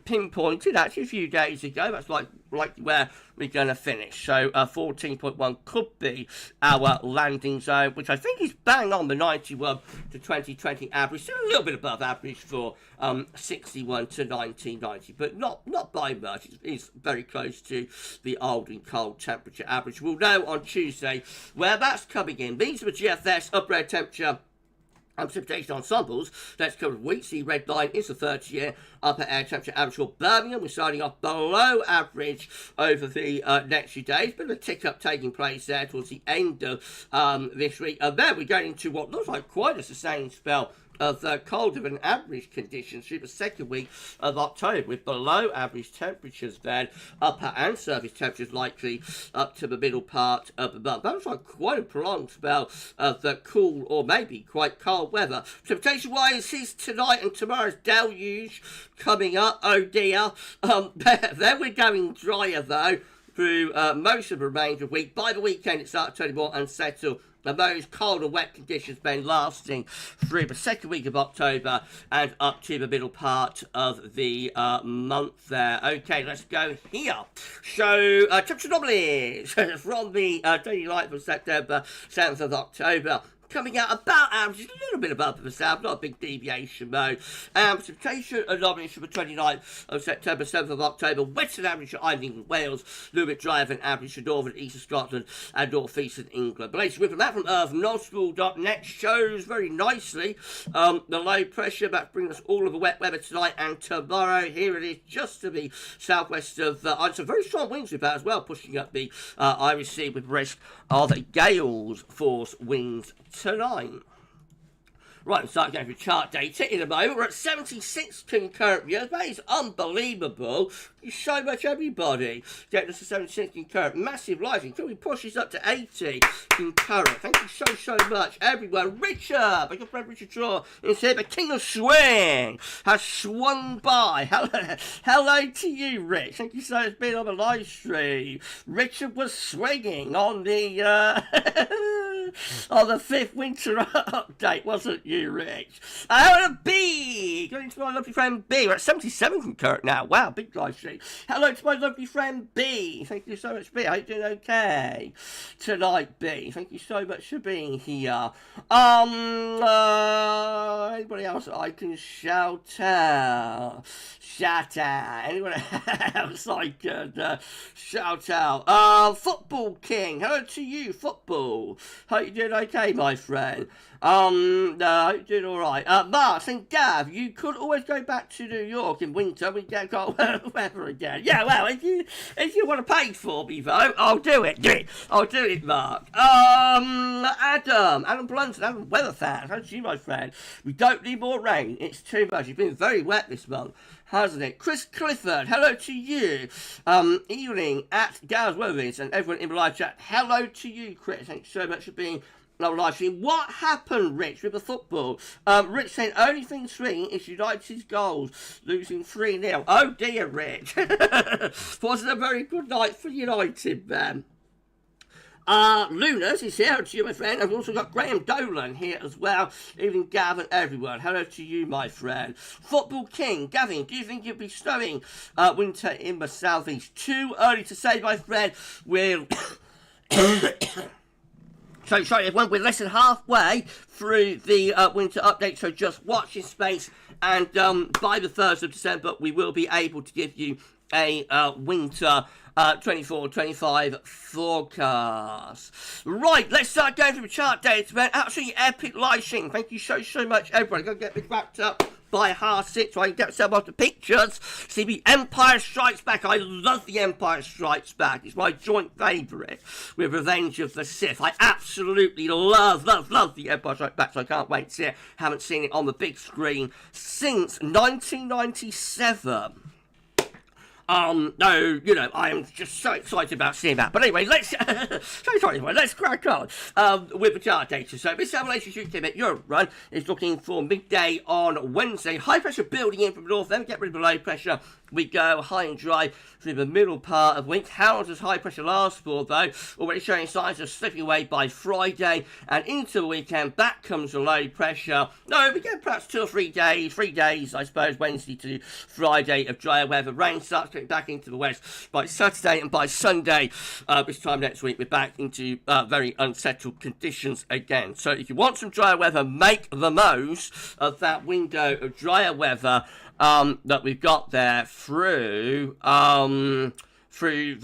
pinpointed actually a few days ago. That's likely where we're going to finish. So 14.1 could be our landing zone, which I think is bang on the 91 to 2020 average. Still a little bit above average for 61 to 1990, but not by much. It's very close to the old and cold temperature average. We'll know on Tuesday where that's coming in. These are the GFS upgrade temperature and precipitation ensembles. Let's cover weeks. The red line is the 30-year upper air temperature average for Birmingham. We're starting off below average over the next few days. Bit of a tick up taking place there towards the end of this week. And then we're going into what looks like quite a sustained spell of colder than average conditions through the second week of October, with below average temperatures then, upper and surface temperatures likely up to the middle part of the month. That was like quite a prolonged spell of cool or maybe quite cold weather. Precipitation wise is tonight and tomorrow's deluge coming up. Oh dear. Then we're going drier though through most of the remainder of the week. By the weekend it starts turning more unsettled. And those cold and wet conditions been lasting through the second week of October and up to the middle part of the month there. Okay, let's go here. So, temperature anomalies from the daily light from September, 7th of October. Coming out about average, a little bit above the south, not a big deviation though. Precipitation anomalies from the 29th of September, 7th of October. Western average for England, Wales, a little bit drier than average for northern and eastern Scotland and north-eastern England. But latest from that from northschool.net shows very nicely the low pressure that's bringing us all of the wet weather tonight and tomorrow. Here it is just to the southwest of some very strong winds with that as well, pushing up the Irish Sea with risk of gales force winds tonight. Right, we'll start going through chart data in a moment. We're at 76 concurrent viewers. That is unbelievable. Thank you so much, everybody. Getting us to 76 concurrent. Massive live. Can we push this up to 80 concurrent? Thank you so much, everyone. Richard, my good friend Richard Shaw is here. The King of Swing has swung by. Hello to you, Rich. Thank you so much for being on the live stream. Richard was swinging on the on the 5th winter update, wasn't you, Rich? Hello, B! Going to my lovely friend B. We're at 77 concurrent now. Wow, big live stream. Hello to my lovely friend B. Thank you so much, B. Are you doing okay tonight, B? Thank you so much for being here. Anybody else I can shout out? Shout out. Anyone else I can shout out? Football King. Hello to you, Football. Hope you're doing okay, my friend. Hope you're doing alright. Mars and Gav, you could always go back to New York in winter. We get cold weather again. Yeah, well, if you want to pay for me, though, I'll do it. I'll do it, Mark. Adam Blunton, Adam Weather fan. How's you, my friend? We don't need more rain. It's too much. It's been very wet this month, hasn't it? Chris Clifford, hello to you. Evening at GavsWeatherVids and everyone in the live chat. Hello to you, Chris. Thanks so much for being on live stream. What happened, Rich, with the football? Rich saying only thing swinging is United's goals, losing 3-0. Oh dear, Rich. Wasn't a very good night for United, man. Lunas is here. Hello to you, my friend. I've also got Graham Dolan here as well. Evening, Gav and everyone. Hello to you, my friend. Football King, Gavin, do you think it'll be snowing winter in the southeast? Too early to say, my friend. We'll... So, sorry everyone, we're less than halfway through the winter update, so just watch this space, and by the 1st of December, we will be able to give you a winter 24-25 forecast. Right, let's start going through the chart data, man. Absolutely epic live stream. Thank you so much, everybody. Go get me wrapped up by half-6 so I can get myself off the pictures. See, the Empire Strikes Back. I love the Empire Strikes Back. It's my joint favourite with Revenge of the Sith. I absolutely love the Empire Strikes Back, so I can't wait to see it. Haven't seen it on the big screen since 1997. No, you know, I am just so excited about seeing that. But anyway, let's crack on with the chart data. So this relationship team at Europe run is looking for midday on Wednesday. High pressure building in from the north, then get rid of the low pressure. We go high and dry through the middle part of the week. How long does high pressure last for, though? Already showing signs of slipping away by Friday and into the weekend. Back comes the low pressure. No, we get perhaps 2 or 3 days, 3 days, I suppose, Wednesday to Friday of drier weather. Rain starts getting back into the west by Saturday, and by Sunday, this time next week, we're back into very unsettled conditions again. So if you want some drier weather, make the most of that window of drier weather that we've got there through the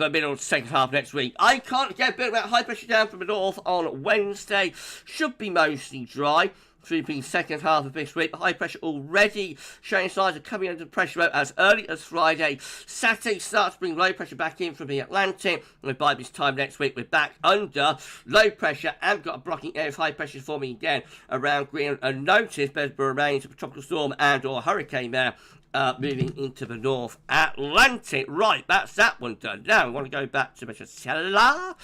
middle to second half next week. I can't get a bit about high pressure down from the north on Wednesday. Should be mostly dry through the second half of this week. High pressure already showing signs of coming under pressure as early as Friday. Saturday starts to bring low pressure back in from the Atlantic, and by this time next week we're back under low pressure and got a blocking area of high pressure forming again around Greenland. And notice Bearsborough remains a tropical storm and or hurricane there. Moving into the North Atlantic. Right, that's that one done. Now, we want to go back to Michelangelo,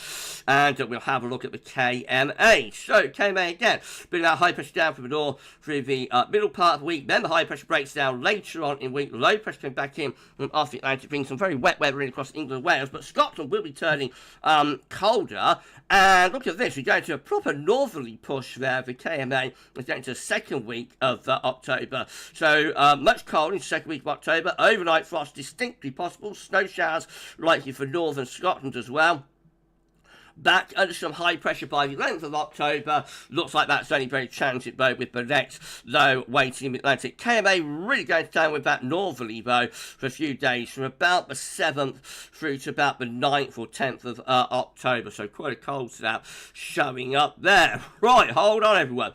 and we'll have a look at the KMA. So, KMA again, bringing that high pressure down from the north through the middle part of the week. Then the high pressure breaks down later on in the week. Low pressure coming back in from off the Atlantic, bringing some very wet weather in across England and Wales. But Scotland will be turning colder. And look at this, we're going to a proper northerly push there. The KMA is going to the second week of October. So, much colder in the second week of October. Overnight frost distinctly possible. Snow showers likely for northern Scotland as well. Back under some high pressure by the 11th of October. Looks like that's only very transient though, with the next low waiting in the Atlantic. KMA really going to town with that northerly though for a few days, from about the 7th through to about the 9th or 10th of October. So quite a cold snap showing up there. Right, hold on everyone.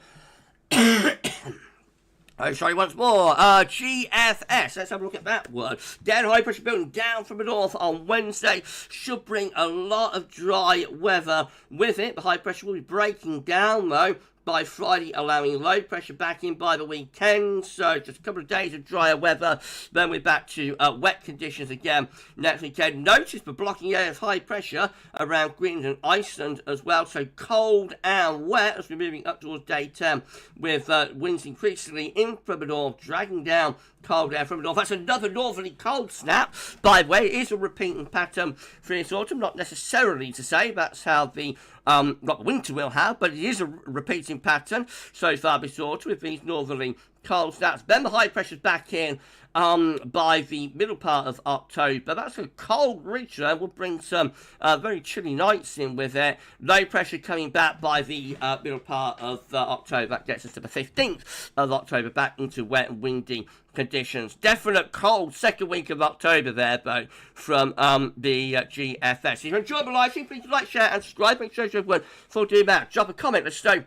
Oh, sorry, once more. GFS. Let's have a look at that word. Down high pressure building down from the north on Wednesday. Should bring a lot of dry weather with it. The high pressure will be breaking down, though, by Friday, allowing low pressure back in by the weekend. So just a couple of days of drier weather. Then we're back to wet conditions again next weekend. Notice the blocking area of high pressure around Greenland and Iceland as well. So cold and wet as we're moving up towards day 10, with winds increasingly in from the north, dragging down cold air from the north. That's another northerly cold snap, by the way. It is a repeating pattern for this autumn. Not necessarily to say that's how the what the winter will have, but it is a repeating pattern so far this autumn with these northerly cold snaps. Then the high pressure's back in by the middle part of October. That's a cold return. Will bring some very chilly nights in with it. Low pressure coming back by the middle part of October. That gets us to the 15th of October, back into wet and windy conditions. Definite cold second week of October there, though, from the GFS. If you enjoyed my live stream, please like, share, and subscribe. Make sure everyone for doing that. Drop a comment. Let's know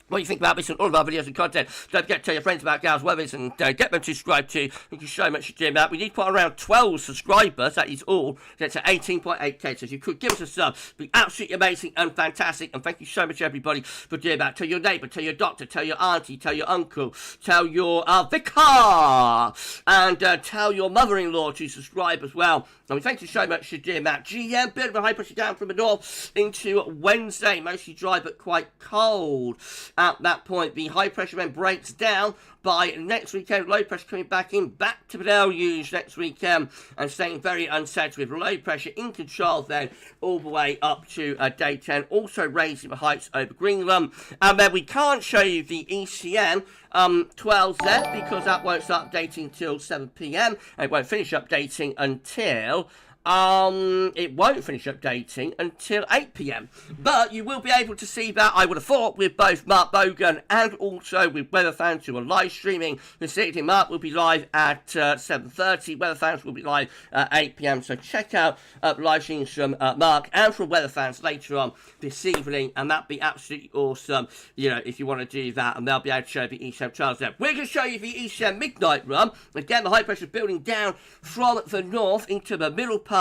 what you think about this and all of our videos and content. Don't forget to tell your friends about GavsWeatherVids and get them to subscribe too. Thank you so much for doing that. We need to put around 12 subscribers, that is all, to get to 18.8k. So if you could give us a sub, it'd be absolutely amazing and fantastic. And thank you so much, everybody, for doing that. Tell your neighbour, tell your doctor, tell your auntie, tell your uncle, tell your vicar, and tell your mother-in-law to subscribe as well. I mean, thank you so much for doing that. GM, bit of a high pressure down from the north into Wednesday. Mostly dry but quite cold. at that point. The high pressure then breaks down by next weekend. Low pressure coming back in, back to the deluge next weekend, and staying very unsettled with low pressure in control then all the way up to day 10, also raising the heights over Greenland. And then we can't show you the ECM 12Z because that won't start updating until 7 p.m. and it won't finish updating until it won't finish updating until 8 p.m. But you will be able to see that, I would have thought, with both Mark Bogan and also with Weather Fans who are live streaming this evening. Mark will be live at 7:30. Weather Fans will be live at 8 p.m. So check out live streams from Mark and from Weather Fans later on this evening, and that'd be absolutely awesome, you know, if you want to do that, and they'll be able to show the ECM trials there. We're going to show you the ECM midnight run. Again, the high pressure building down from the north into the middle part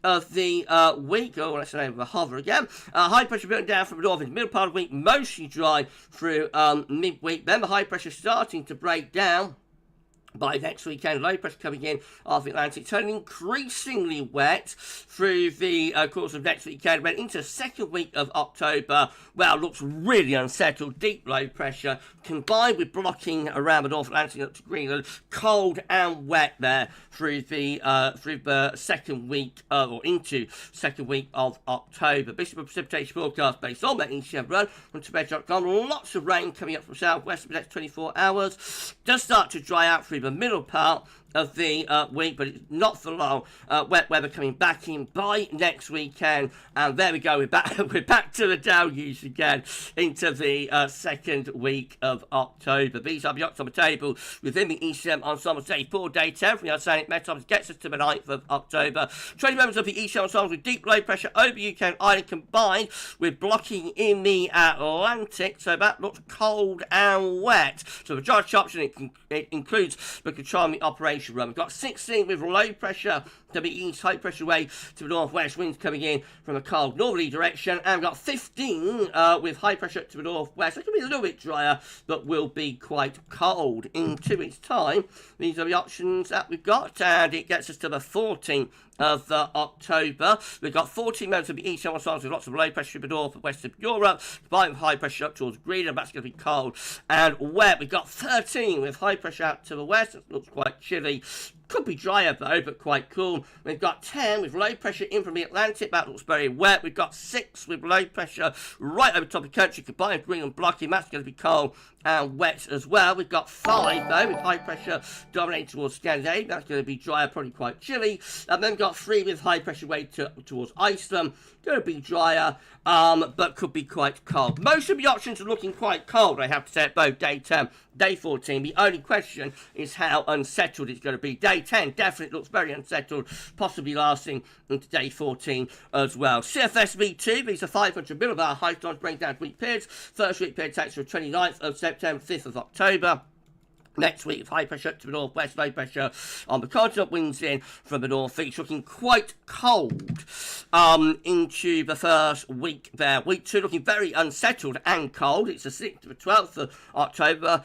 of the week. Oh, let's say the hover again. High pressure building down from the north in the middle part of the week, mostly dry through midweek. Then the high pressure starting to break down by next weekend. Low pressure coming in off the Atlantic, turning increasingly wet through the course of next weekend. Went into the second week of October. Well, looks really unsettled. Deep low pressure combined with blocking around the North Atlantic up to Greenland. Cold and wet there through the second week or into second week of October. This is a precipitation forecast based on that ECM run from Tibet.com. Lots of rain coming up from southwest for the next 24 hours. Does start to dry out through the middle part of the week, but it's not for long. Wet weather coming back in by next weekend, and there we go. We're back to the deluge again into the second week of October. These are the October table within the ECM ensemble day 4, day 10 from the Oceanic Met gets us to the 9th of October. 20 members of the ECM ensemble with deep low pressure over UK and Ireland combined with blocking in the Atlantic, so that looks cold and wet. So the majority option it includes the control the operation run. We've got 16 with low pressure to the east, high pressure away to the northwest, winds coming in from a cold northerly direction, and we've got 15 with high pressure to the northwest. It can be a little bit drier, but will be quite cold in 2 weeks' time. These are the options that we've got, and it gets us to the 14th of October. We've got 14 members of the east and with lots of low pressure to the north and west of Europe, combined with high pressure up towards Greenland. That's going to be cold and wet. We've got 13 with high pressure out to the west. It looks quite chilly. Could be drier though, but quite cool. We've got 10 with low pressure in from the Atlantic. That looks very wet. We've got 6 with low pressure right over top of the country, combined with Greenland blocking. That's going to be cold and wet as well. We've got 5 though with high pressure dominating towards Scandinavia. That's going to be drier, probably quite chilly. And then we've got 3 with high pressure way towards Iceland. Going to be drier, but could be quite cold. Most of the options are looking quite cold, I have to say, at both day 10, day 14. The only question is how unsettled it's going to be. Day 10 definitely looks very unsettled, possibly lasting into day 14 as well. CFS V2, these are 500 millibar high storms bring down week periods. First week period takes from 29th of September, 5th of October. Next week, high pressure to the northwest, low pressure on the continent, winds in from the northeast, looking quite cold into the first week there. Week 2 looking very unsettled and cold. It's the 6th to the 12th of October.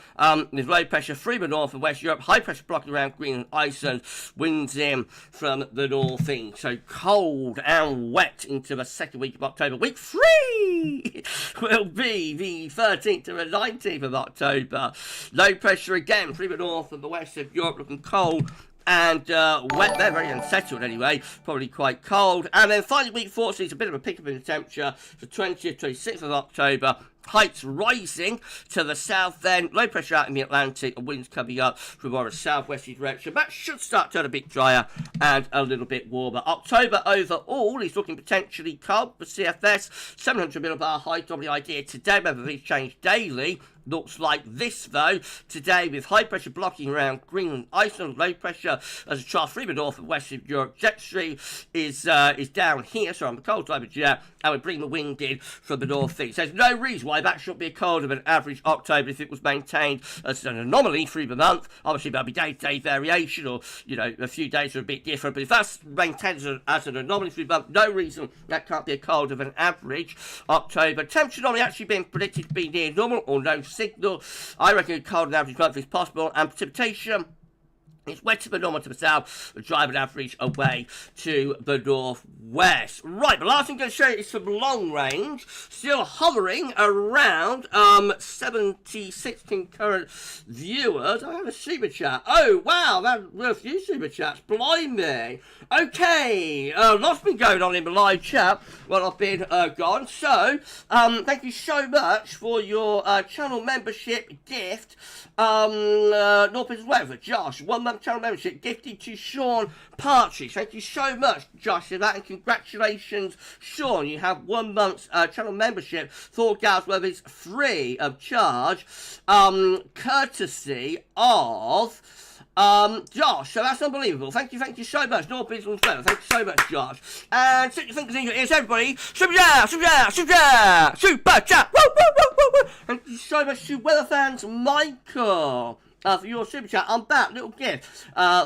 There's low pressure through the north and west Europe, high pressure blocking around Greenland, Iceland, winds in from the northeast. So cold and wet into the second week of October. Week 3 will be the 13th to the 19th of October. Low pressure again through the north and the west of Europe, looking cold and wet. They're very unsettled anyway, probably quite cold. And then finally week 4 sees a bit of a pickup in the temperature, the 20th, 26th of October. Heights rising to the south then, low pressure out in the Atlantic, and winds coming up from more a southwesterly direction. That should start to turn a bit drier and a little bit warmer. October overall is looking potentially cold for CFS. 700 millibar high, probably idea today. Remember, these change daily. Looks like this though today, with high pressure blocking around Greenland, Iceland, low pressure as a trough through the north and west of Europe. Jet stream is down here, so on the cold side of jet, and we bring the wind in from the northeast. There's no reason why that should be colder than average October if it was maintained as an anomaly through the month. Obviously there'll be day-to-day variation, or you know, a few days are a bit different, but if that's maintained as an anomaly through the month, no reason that can't be colder than average October. Temperature normally actually being predicted to be near normal or no signal. I reckon a cold and average month is possible, and precipitation It's wet to the north, to the south, the driving average away to the northwest. Right, the last thing I'm going to show you is some long range, still hovering around 76 concurrent viewers. I have a super chat. Oh, wow, there are a few super chats. Blimey. Okay, lots been going on in the live chat while I've been gone. So, thank you so much for your channel membership gift. North Business Weather, Josh, 1 month channel membership gifted to Sean Partridge. Thank you so much, Josh, for that, and congratulations, Sean. You have 1 month's channel membership for GavsWeatherVids free of charge, courtesy of Josh. So that's unbelievable. Thank you so much. North Business Weather. Thank you so much, Josh. And stick your fingers in your ears, everybody. Super chat, super chat, super chat, super chat. Woo, woo, woo, woo, woo. Thank you so much to weather fans, Michael. For your super chat. I'm back, little gift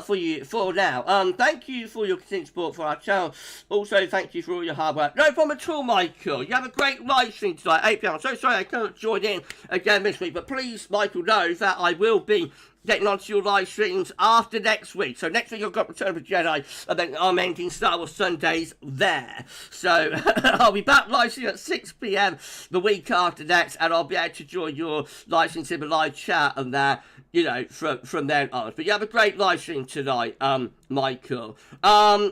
for you for now. Thank you for your continued support for our channel. Also, thank you for all your hard work. No problem at all, Michael. You have a great live stream tonight, 8 p.m. I'm so sorry I can't join in again this week, but please, Michael, know that I will be getting onto your live streams after next week. So next week I've got Return of the Jedi, and then I'm ending Star Wars Sundays there. So I'll be back live stream at 6 p.m. the week after next, and I'll be able to join your live streams in the live chat and that, you know, from then on. But you have a great live stream tonight, Michael.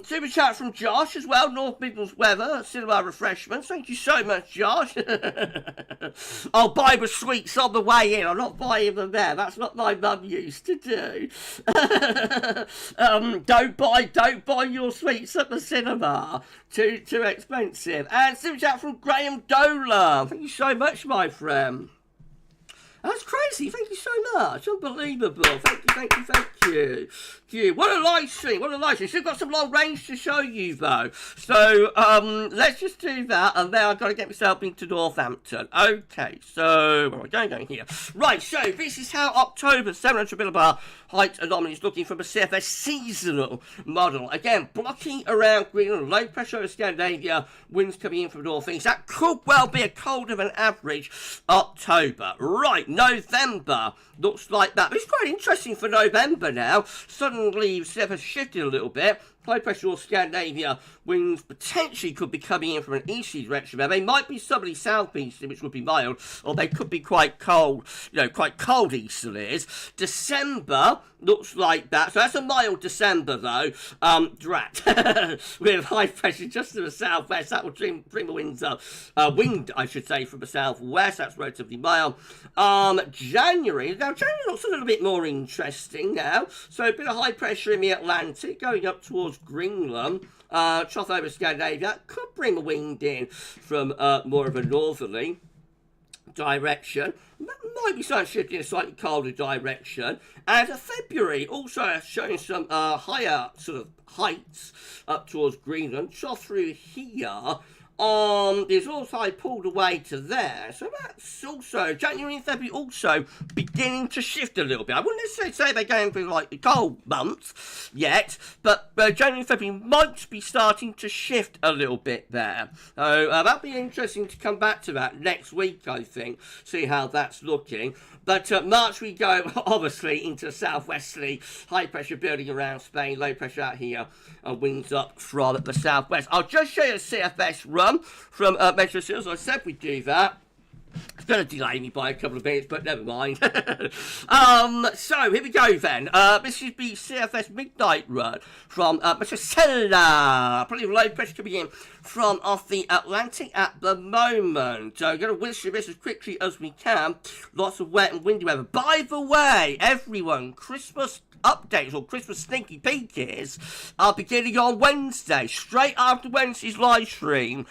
Super chat from Josh as well, North Midlands Weather, Cinema Refreshments. Thank you so much, Josh. I'll buy the sweets on the way in. I'm not buying them there. That's what my mum used to do. Don't buy your sweets at the cinema. Too expensive. And super chat from Graham Dolan. Thank you so much, my friend. That's crazy. Thank you so much. Unbelievable. Thank you. What a live stream. Still got some long range to show you, though. So, let's just do that, and then I've got to get myself into Northampton. Okay, so, where am I going here? Right, so, this is how October 700 millibar height anomaly is looking from a CFS seasonal model. Again, blocking around Greenland, low pressure over Scandinavia, winds coming in from northeast. That could well be a colder than average October. Right, November looks like that. But it's quite interesting for November now. Suddenly, CFS shifted a little bit. High pressure over Scandinavia, winds potentially could be coming in from an easterly direction there. They might be southerly southeasterly, which would be mild, or they could be quite cold, quite cold easterlies. December looks like that. So that's a mild December, though. Drat. With high pressure just to the southwest. That will bring the winds up. Wind, I should say, from the southwest. That's relatively mild. January. Now, January looks a little bit more interesting now. So a bit of high pressure in the Atlantic going up towards Greenland. Trough over Scandinavia. Could bring the wind in from more of a northerly direction. Might be starting to shift in a slightly colder direction. And February also showing some higher sort of heights up towards Greenland. Trough through here. There's also I pulled away to there, so that's also January and February also beginning to shift a little bit. I wouldn't necessarily say they're going through like the cold months yet, but January and February might be starting to shift a little bit there. So that'll be interesting to come back to that next week, I think, see how that's looking. But March we go, obviously, into southwesterly, high pressure building around Spain, low pressure out here, winds up from the southwest. I'll just show you a CFS run from Metro City. As I said, we do that. It's going to delay me by a couple of minutes, but never mind. So, here we go then. This is the CFS Midnight Run from Metro Probably low pressure coming in from off the Atlantic at the moment. So, I'm going to whiz through this as quickly as we can. Lots of wet and windy weather. By the way, everyone, Christmas updates or Christmas sneaky peekies are beginning on Wednesday, straight after Wednesday's live stream.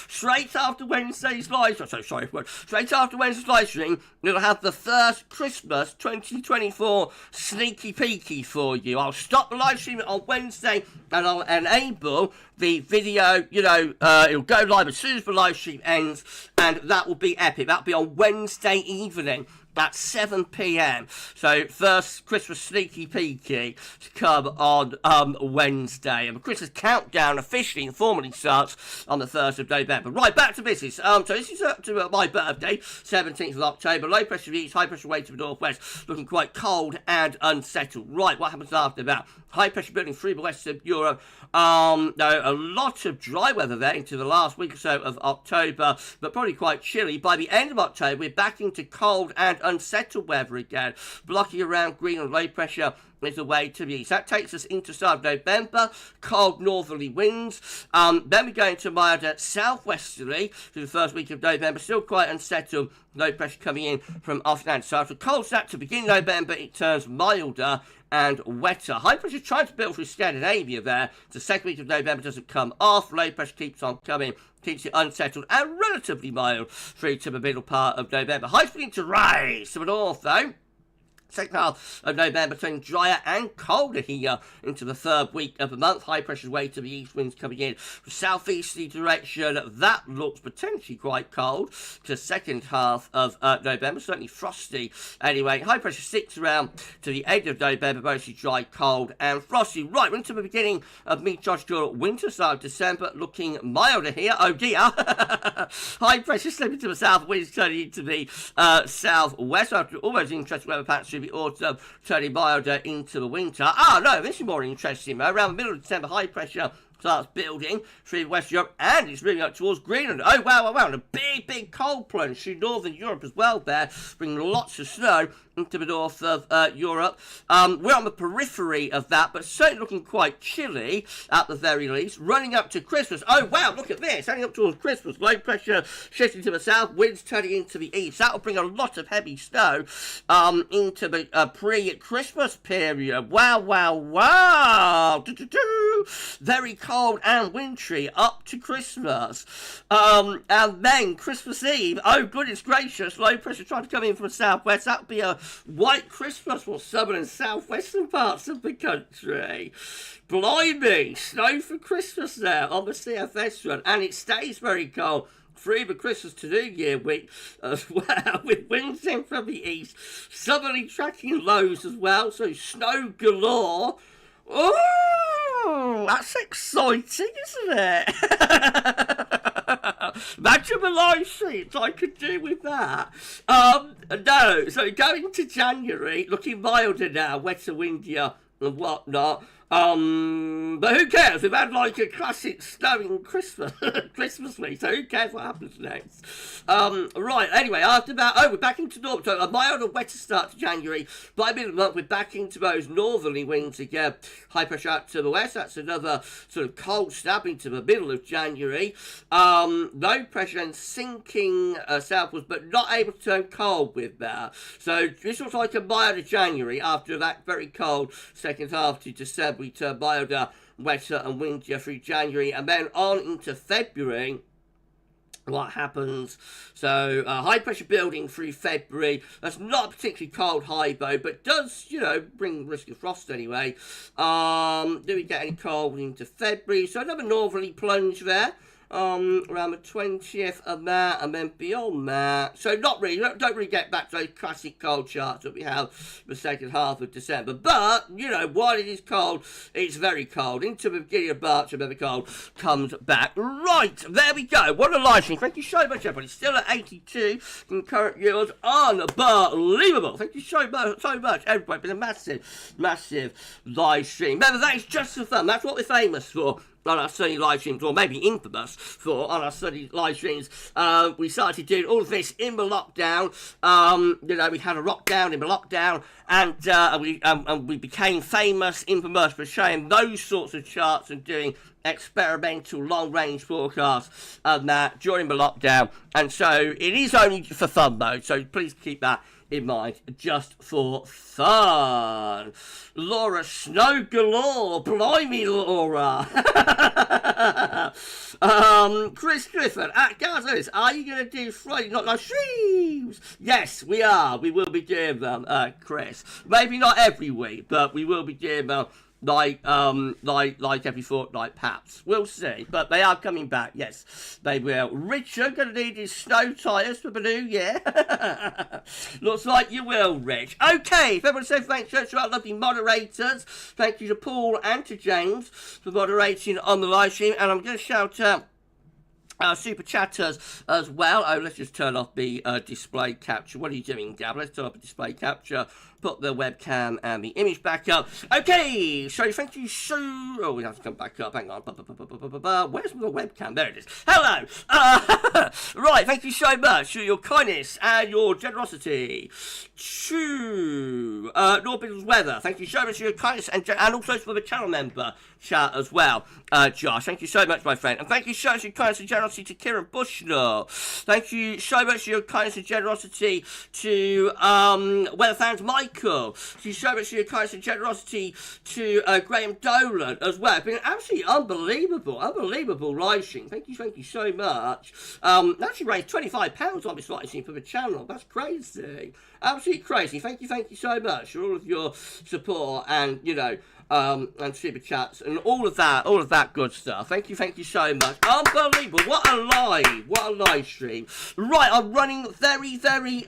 Straight after Wednesday's live stream. So sorry, straight after Wednesday's live stream, we'll have the first Christmas 2024 sneaky peeky for you. I'll stop the live stream on Wednesday and I'll enable the video, it'll go live as soon as the live stream ends, and that will be epic. That'll be on Wednesday evening. at 7 p.m. So first Christmas sneaky peeky to come on Wednesday. And the Christmas countdown officially and formally starts on the 1st of November. Right, back to business. So this is up to my birthday, 17th of October. Low pressure east, high pressure way to the northwest, looking quite cold and unsettled. Right, what happens after that? High pressure building through the western Europe. No, a lot of dry weather there into the last week or so of October, but probably quite chilly. By the end of October, we're back into cold and unsettled weather again, blocking around Greenland. Low pressure is the way to the east. That takes us into start of November, cold northerly winds. Then we go into milder southwesterly through the first week of November, still quite unsettled. Low pressure coming in from offland. So after a cold snap to begin November, it turns milder and wetter. High pressure trying to build through Scandinavia there. The second week of November doesn't come off. Low pressure keeps on coming, keeps it unsettled and relatively mild through to the middle part of November. High beginning to rise to the north though. Second half of November turning drier and colder here into the third week of the month. High pressure way to the east, winds coming in from southeasterly direction. That looks potentially quite cold to the second half of November. Certainly frosty anyway. High pressure sticks around to the end of November, mostly dry, cold and frosty. Right, we're into the beginning of meteorological winter side of December, looking milder here. Oh dear. High pressure slipping to the south, winds turning into the southwest. After almost interesting weather patterns the autumn, turning milder into the winter. No, this is more interesting. Around the middle of December, high pressure starts building through West Europe and it's moving up towards Greenland. Oh, wow. And a big cold plunge through Northern Europe as well there, bringing lots of snow into the north of Europe. We're on the periphery of that, but certainly looking quite chilly at the very least. Running up to Christmas. Oh, wow, look at this. Heading up towards Christmas. Low pressure shifting to the south, winds turning into the east. That will bring a lot of heavy snow into the pre-Christmas period. Wow. Very cold and wintry up to Christmas. And then Christmas Eve. Oh, goodness gracious. Low pressure trying to come in from the southwest. That will be a white Christmas for southern and southwestern parts of the country. Blimey, snow for Christmas now on the CFS run, and it stays very cold through the Christmas to New Year week as well, with winds in from the east, southerly tracking lows as well, so snow galore. Oh, that's exciting, isn't it? Imagine the live streams I could do with that. No, so going to January, looking milder now, wetter, windier and whatnot. But who cares? We've had like a classic snowing Christmas week, so who cares what happens next? Right, anyway, after that, we're back into north. So a mild and wetter start to January. By middle of the month, we're back into those northerly winds again. High pressure out to the west. That's another sort of cold snap into the middle of January. Low pressure and sinking southwards, but not able to turn cold with that. So this looks like a milder January after that very cold second half to December. We turn milder, wetter and windier through January, and then on into February. What happens? So high pressure building through February. That's not a particularly cold high though, but does, bring risk of frost anyway. Do we get any cold into February? So another northerly plunge there. Around the 20th of that, and then beyond that. So not really, don't really get back to those classic cold charts that we have the second half of December. But, while it is cold, it's very cold. Into the beginning of March, and then the cold comes back. Right, there we go. What a live stream. Thank you so much, everybody. Still at 82 concurrent viewers. Unbelievable. Thank you so much, everybody. It's been a massive live stream. Remember, that is just for fun. That's what we're famous for on our Sunday live streams, or maybe infamous for on our Sunday live streams. We started doing all of this in the lockdown. We had a lockdown in the lockdown, and we became famous, infamous for showing those sorts of charts and doing experimental long-range forecasts and that during the lockdown. And so it is only for fun though, so please keep that in mind, just for fun. Laura, snow galore. Blimey, Laura. Chris Griffin at GavsWeatherVids, are you going to do Friday Night Live streams? Yes, we are. We will be doing them, Chris. Maybe not every week, but we will be doing them like every fortnight, perhaps. We'll see. But they are coming back, yes, they will. Richard, going to need his snow tyres for the new year. Looks like you will, Rich. Okay, if everyone says thanks to our lovely moderators, thank you to Paul and to James for moderating on the live stream, and I'm going to shout out super chatters as well. Oh, let's just turn off the display capture. What are you doing, Gav? Let's turn off the display capture, put the webcam and the image back up. Okay, so thank you so... Oh, we have to come back up. Hang on. Where's the webcam? There it is. Hello. Right, thank you so much for your kindness and your generosity. To North Weather, thank you so much for your kindness and also for the channel member chat as well. Josh, thank you so much, my friend. And thank you so much for your kindness and generosity to Kieran Bushnell. Thank you so much for your kindness and generosity to Weather Fans Michael. Thank you so much for your kindness and generosity to Graham Dolan as well. It's been an absolutely unbelievable live stream. Thank you so much. Actually raised £25 on this live stream for the channel. That's crazy. Absolutely crazy. Thank you so much for all of your support and, you know, and super chats and all of that good stuff. Thank you so much. Unbelievable. What a live stream. Right, I'm running very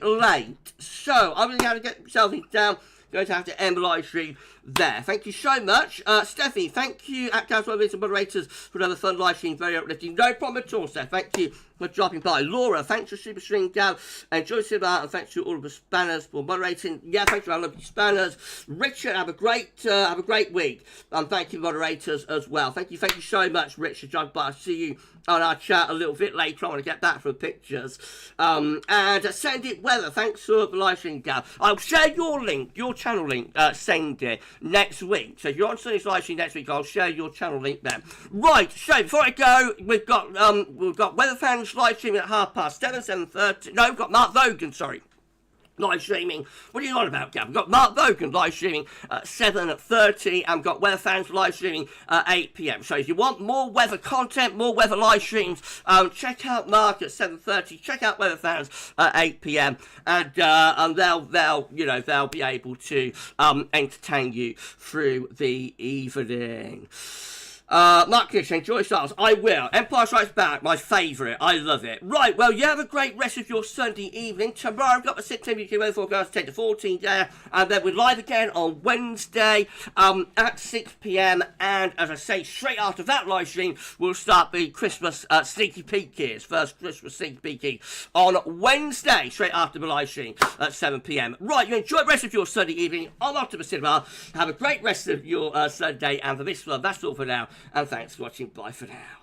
late, so I'm going to have to get myself down. Going to have to end the live stream there. Thank you so much. Steffi, thank you at GavsWeatherVids and moderators for another fun live stream. Very uplifting. No problem at all, Steph. Thank you for dropping by. Laura, thanks for super stream, Gav. And Joyce, and thanks to all of the spanners for moderating. Yeah, thanks for our lovely spanners. Richard, have a great week. And thank you, moderators, as well. Thank you so much, Richard. Dropping by. I'll see you on our chat a little bit later. I want to get back from pictures. And Send It Weather, thanks for the live stream, Gav. I'll share your link, your channel link, Send It, next week. So if you're on Sunday's live stream next week, I'll share your channel link then. Right, so before I go, we've got Weather Fans live streaming at 7:30. No, we've got Mark Vogan, sorry. Live streaming. What are you on about, Gav? We've got Mark Vogan live streaming at 7:30 and we've got Weather Fans live streaming at 8 p.m. So if you want more weather content, more weather live streams, check out Mark at 7:30, check out Weather Fans at 8 p.m. and they'll be able to entertain you through the evening. Mark Kish, enjoy Styles. I will. Empire Strikes Back, my favourite. I love it. Right, well, you have a great rest of your Sunday evening. Tomorrow, I've got the 6 UK weather forecast, 10 to 14 there. And then we're live again on Wednesday at 6 p.m. And as I say, straight after that live stream, we'll start the Christmas sneaky peekies. First Christmas sneaky peeky on Wednesday, straight after the live stream at 7 p.m. Right, you enjoy the rest of your Sunday evening. I'm off to the cinema. Have a great rest of your Sunday. And for this vlog, that's all for now. And thanks for watching. Bye for now.